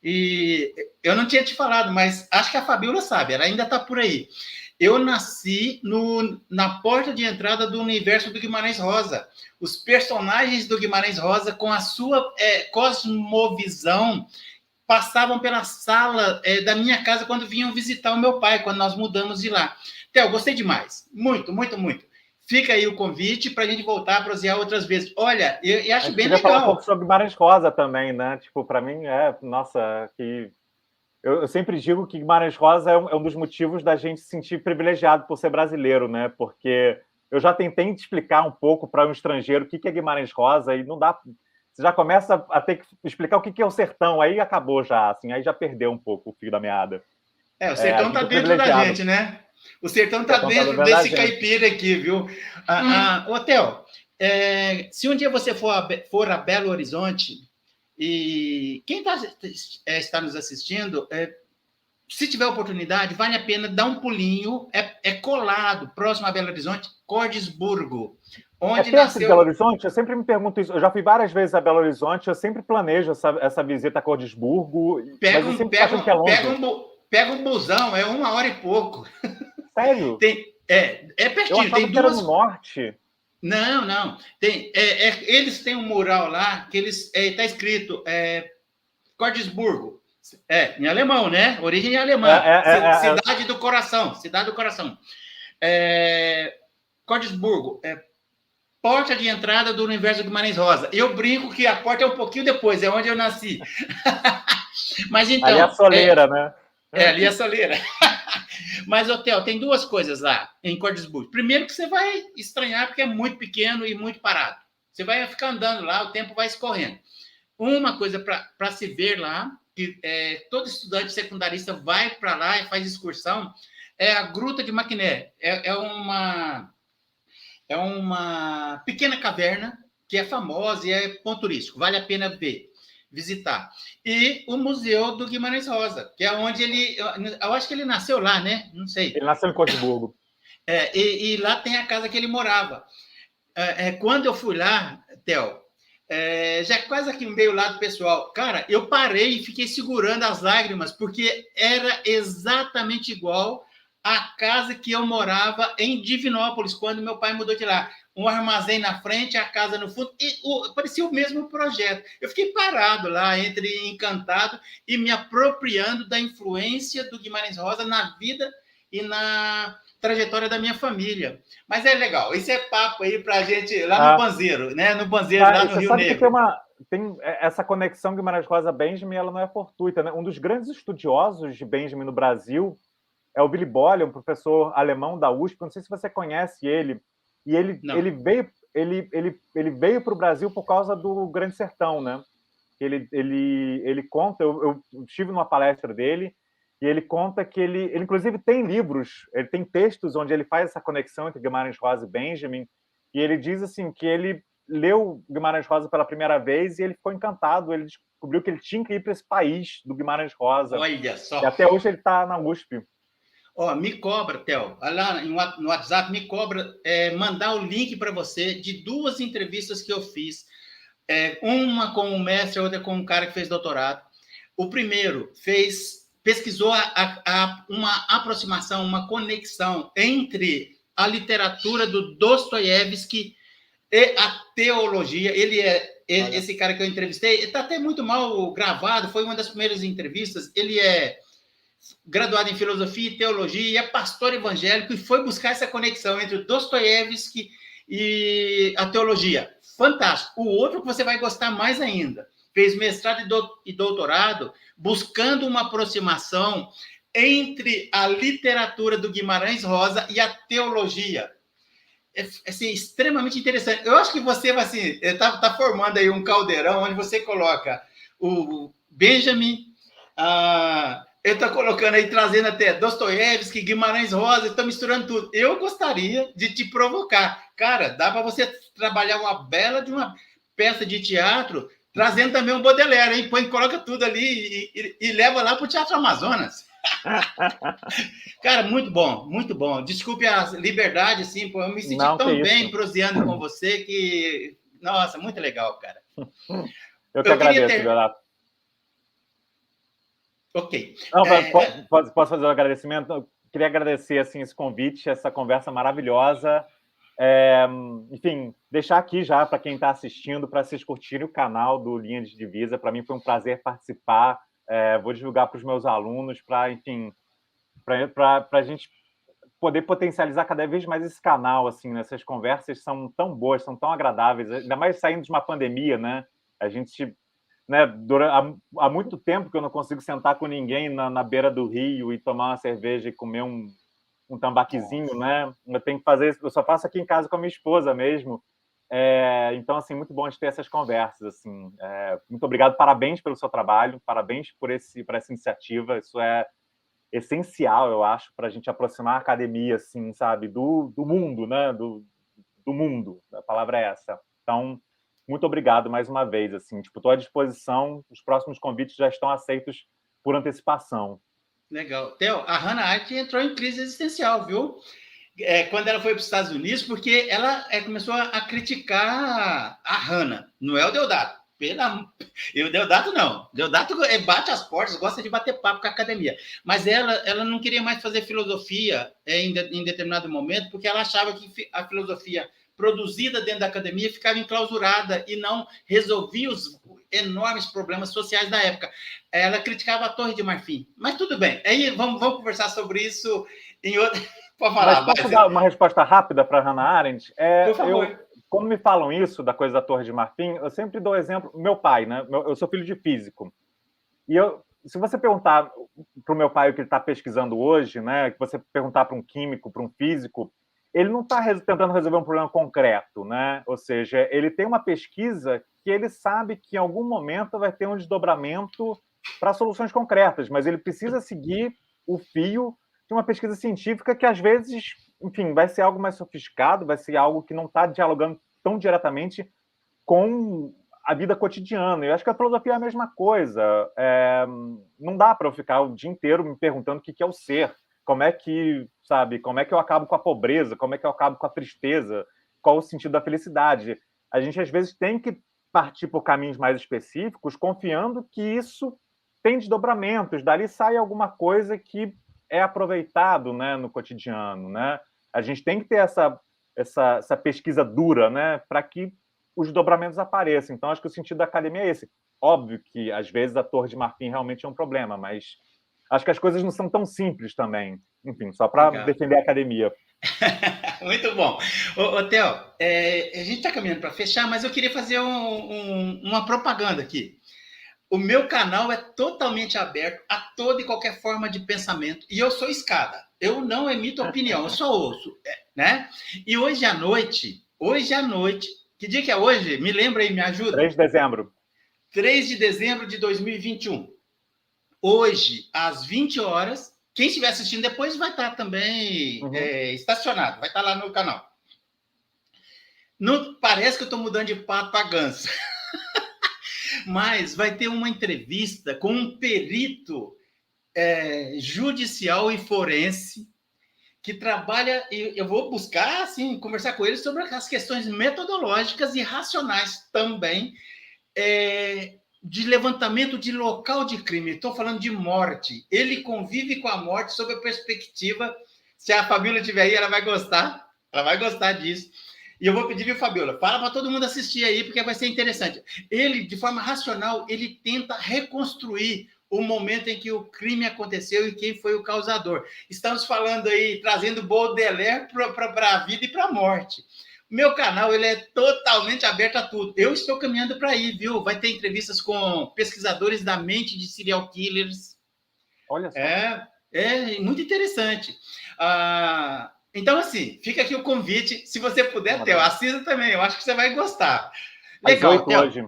A: E eu não tinha te falado, mas acho que a Fabiola sabe, ela ainda está por aí. Eu nasci na porta de entrada do universo do Guimarães Rosa. Os personagens do Guimarães Rosa, com a sua cosmovisão, passavam pela sala da minha casa quando vinham visitar o meu pai, quando nós mudamos de lá. Theo, gostei demais. Muito, muito, muito. Fica aí o convite para a gente voltar a prosear outras vezes. Olha, eu acho bem legal.
B: Falar um pouco sobre Guimarães Rosa também, né? Tipo, para mim, nossa, que... Eu sempre digo que Guimarães Rosa é um dos motivos da gente se sentir privilegiado por ser brasileiro, né? Porque eu já tentei te explicar um pouco para um estrangeiro o que é Guimarães Rosa e não dá... Você já começa a ter que explicar o que é o sertão, aí acabou já, assim, aí já perdeu um pouco o fio da meada.
A: O sertão está dentro da gente, né? O sertão está dentro desse caipira aqui, viu? Theo, se um dia você for a Belo Horizonte, e quem está nos assistindo, se tiver oportunidade, vale a pena dar um pulinho, colado, próximo a Belo Horizonte, Cordisburgo, onde
B: nasceu... de Belo Horizonte? Eu sempre me pergunto isso. Eu já fui várias vezes a Belo Horizonte, eu sempre planejo essa visita a Cordisburgo, mas eu sempre acho que é longe.
A: Pega um busão, é 1 hora e pouco.
B: Sério?
A: É pertinho.
B: Eu achava que era no norte.
A: Não. Eles têm um mural lá que está escrito Cordisburgo. Em alemão, né? Origem alemã. Cidade do Coração. Cidade do Coração. Cordisburgo. Porta de entrada do universo do Guimarães Rosa. Eu brinco que a porta é um pouquinho depois, é onde eu nasci. Mas então...
B: Ali é a soleira, né?
A: Ali é a soleira. Mas, Theo, tem 2 coisas lá em Cordisburgo. Primeiro que você vai estranhar porque é muito pequeno e muito parado. Você vai ficar andando lá, o tempo vai escorrendo. Uma coisa para se ver lá, que todo estudante secundarista vai para lá e faz excursão, é a Gruta de Maquiné. É uma pequena caverna que é famosa e é ponto turístico. Vale a pena visitar. E o Museu do Guimarães Rosa, que é onde ele... Eu acho que ele nasceu lá, né? Não sei.
B: Ele nasceu em Cordisburgo.
A: E lá tem a casa que ele morava. Quando eu fui lá, Theo, já quase aqui no meio lado pessoal, cara, eu parei e fiquei segurando as lágrimas, porque era exatamente igual à casa que eu morava em Divinópolis, quando meu pai mudou de lá. Um armazém na frente, a casa no fundo, e parecia o mesmo projeto. Eu fiquei parado lá, entre encantado e me apropriando da influência do Guimarães Rosa na vida e na trajetória da minha família. Mas é legal, isso é papo aí para a gente lá no Banzeiro, né? No Banzeiro, lá no Rio Negro.
B: Tem essa conexão Guimarães Rosa-Benjamin, ela não é fortuita, né? Um dos grandes estudiosos de Benjamin no Brasil é o Willy Bolle, um professor alemão da USP, não sei se você conhece ele, e ele veio para o Brasil por causa do Grande Sertão, né? Ele conta, eu estive numa palestra dele, e ele conta que ele inclusive tem livros, ele tem textos onde ele faz essa conexão entre Guimarães Rosa e Benjamin, e ele diz assim que ele leu Guimarães Rosa pela primeira vez e ele ficou encantado. Ele descobriu que ele tinha que ir para esse país do Guimarães Rosa.
A: Olha
B: E
A: só.
B: até hoje ele está na USP.
A: Ó, me cobra, Theo, lá no WhatsApp, me cobra mandar o link para você de 2 entrevistas que eu fiz. Uma com o mestre, a outra com um cara que fez doutorado. O primeiro pesquisou uma aproximação, uma conexão entre a literatura do Dostoiévski e a teologia. Esse cara que eu entrevistei, está até muito mal gravado, foi uma das primeiras entrevistas. Ele é graduado em filosofia e teologia e é pastor evangélico e foi buscar essa conexão entre o Dostoiévski e a teologia. Fantástico. O outro que você vai gostar mais ainda, fez mestrado e doutorado buscando uma aproximação entre a literatura do Guimarães Rosa e a teologia. Assim, extremamente interessante. Eu acho que você vai assim, tá formando aí um caldeirão onde você coloca o Benjamin, eu estou colocando aí, trazendo até Dostoiévski, Guimarães Rosa, estou misturando tudo. Eu gostaria de te provocar. Cara, dá para você trabalhar uma bela de uma peça de teatro, trazendo também um Baudelaire, hein? Coloca tudo ali e leva lá para o Teatro Amazonas. Cara, muito bom, muito bom. Desculpe a liberdade, sim, eu me senti tão bem proseando com você que... Nossa, muito legal, cara.
B: Eu que agradeço, Leonardo.
A: Ok.
B: Não, posso fazer um agradecimento? Eu queria agradecer assim, esse convite, essa conversa maravilhosa. Enfim, deixar aqui já para quem está assistindo, para vocês curtirem o canal do Linha de Divisa. Para mim foi um prazer participar. Vou divulgar para os meus alunos, para a gente poder potencializar cada vez mais esse canal. Assim, essas conversas são tão boas, são tão agradáveis, ainda mais saindo de uma pandemia, né? A gente... Né, há muito tempo que eu não consigo sentar com ninguém na beira do rio e tomar uma cerveja e comer um tambaquizinho, né? Eu tenho que fazer isso, eu só faço aqui em casa com a minha esposa mesmo. Então, assim, muito bom de ter essas conversas. Assim, muito obrigado, parabéns pelo seu trabalho, parabéns por essa iniciativa. Isso é essencial, eu acho, para a gente aproximar a academia, assim, sabe, do mundo, né? Do mundo, a palavra é essa. Então, muito obrigado mais uma vez. Assim, estou à disposição. Os próximos convites já estão aceitos por antecipação.
A: Legal. Theo, a Hannah Arendt entrou em crise existencial, viu? Quando ela foi para os Estados Unidos, porque ela começou a criticar a Hannah, não é o Deodato. O Deodato não. Deodato bate as portas, gosta de bater papo com a academia. Mas ela não queria mais fazer filosofia em determinado momento, porque ela achava que a filosofia produzida dentro da academia ficava enclausurada e não resolvia os enormes problemas sociais da época. Ela criticava a Torre de Marfim. Mas tudo bem. Aí vamos conversar sobre isso em outra... Pode falar.
B: Mas posso dar uma resposta rápida para a Hannah Arendt?
A: Por favor.
B: Como me falam isso, da coisa da Torre de Marfim, eu sempre dou exemplo. Meu pai, né? Eu sou filho de físico. E se você perguntar para o meu pai o que ele está pesquisando hoje, né? Que você perguntar para um químico, para um físico, ele não está tentando resolver um problema concreto, né? Ou seja, ele tem uma pesquisa que ele sabe que em algum momento vai ter um desdobramento para soluções concretas, mas ele precisa seguir o fio de uma pesquisa científica que, às vezes, enfim, vai ser algo mais sofisticado, vai ser algo que não está dialogando tão diretamente com a vida cotidiana. Eu acho que a filosofia é a mesma coisa. Não dá para eu ficar o dia inteiro me perguntando o que é o ser, como é que eu acabo com a pobreza, como é que eu acabo com a tristeza, qual o sentido da felicidade. A gente, às vezes, tem que partir por caminhos mais específicos, confiando que isso tem desdobramentos, dali sai alguma coisa que é aproveitado, né, no cotidiano, né? A gente tem que ter essa pesquisa dura, né, para que os desdobramentos apareçam. Então, acho que o sentido da academia é esse. Óbvio que, às vezes, a Torre de Marfim realmente é um problema, mas acho que as coisas não são tão simples também. Enfim, só para defender a academia.
A: Muito bom. Ô Theo, a gente está caminhando para fechar, mas eu queria fazer uma propaganda aqui. O meu canal é totalmente aberto a toda e qualquer forma de pensamento. E eu sou escada. Eu não emito opinião, eu só ouço. Né? E hoje à noite, que dia que é hoje? Me lembra aí, me ajuda.
B: 3 de dezembro.
A: 3 de dezembro de 2021. Hoje, às 20 horas, quem estiver assistindo depois vai estar também estacionado, vai estar lá no canal. Não, parece que eu estou mudando de pato para ganso. Mas vai ter uma entrevista com um perito judicial e forense que trabalha, e eu vou buscar, assim, conversar com ele sobre as questões metodológicas e racionais também, de levantamento de local de crime. Estou falando de morte. Ele convive com a morte sob a perspectiva, se a Fabíola estiver aí, ela vai gostar disso. E eu vou pedir, viu, Fabíola, fala para todo mundo assistir aí, porque vai ser interessante. Ele, de forma racional, ele tenta reconstruir o momento em que o crime aconteceu e quem foi o causador. Estamos falando aí, trazendo Baudelaire para a vida e para a morte. Meu canal ele é totalmente aberto a tudo. Eu estou caminhando para aí, viu? Vai ter entrevistas com pesquisadores da mente de serial killers.
B: Olha só.
A: É muito interessante. Então, assim, fica aqui o convite. Se você puder, Theo, assista também. Eu acho que você vai gostar. Legal,
B: às 8
A: Theo.
B: Hoje.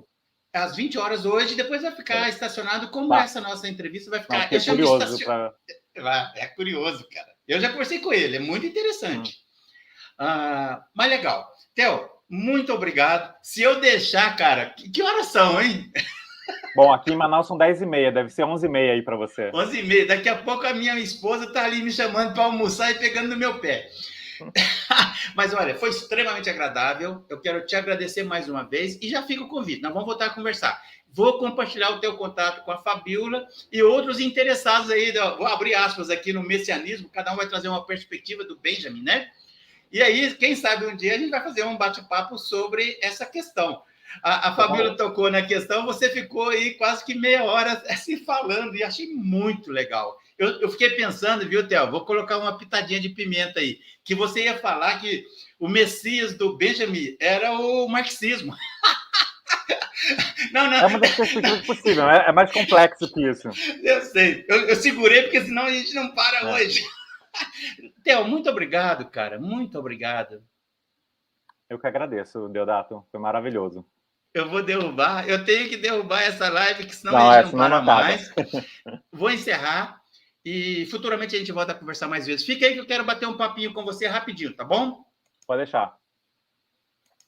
A: Às 20 horas hoje, depois vai ficar estacionado como essa nossa entrevista vai ficar.
B: Não, curioso
A: É curioso, cara. Eu já conversei com ele, é muito interessante. Mas legal. Theo, muito obrigado. Se eu deixar, cara, que horas são, hein?
B: Bom, aqui em Manaus são 10h30, deve ser 11h30 aí para você.
A: 11h30. Daqui a pouco a minha esposa tá ali me chamando para almoçar e pegando no meu pé. Mas olha, foi extremamente agradável. Eu quero te agradecer mais uma vez e já fica o convite. Nós vamos voltar a conversar. Vou compartilhar o teu contato com a Fabíola e outros interessados aí. Vou abrir aspas aqui no messianismo. Cada um vai trazer uma perspectiva do Benjamin, né? E aí, quem sabe um dia a gente vai fazer um bate-papo sobre essa questão. A Fabíola tocou na questão, você ficou aí quase que meia hora assim falando e achei muito legal. Eu fiquei pensando, viu, Theo? Vou colocar uma pitadinha de pimenta aí, que você ia falar que o Messias do Benjamin era o marxismo. Não.
B: É uma das perspectivas possíveis, é mais complexo que isso.
A: Eu sei. Eu segurei, porque senão a gente não para hoje. Theo, muito obrigado, cara. Muito obrigado.
B: Eu que agradeço, Deodato. Foi maravilhoso.
A: Eu vou derrubar. Eu tenho que derrubar essa live, que senão a gente não para mais. Vou encerrar. E futuramente a gente volta a conversar mais vezes. Fica aí que eu quero bater um papinho com você rapidinho, tá bom?
B: Pode deixar.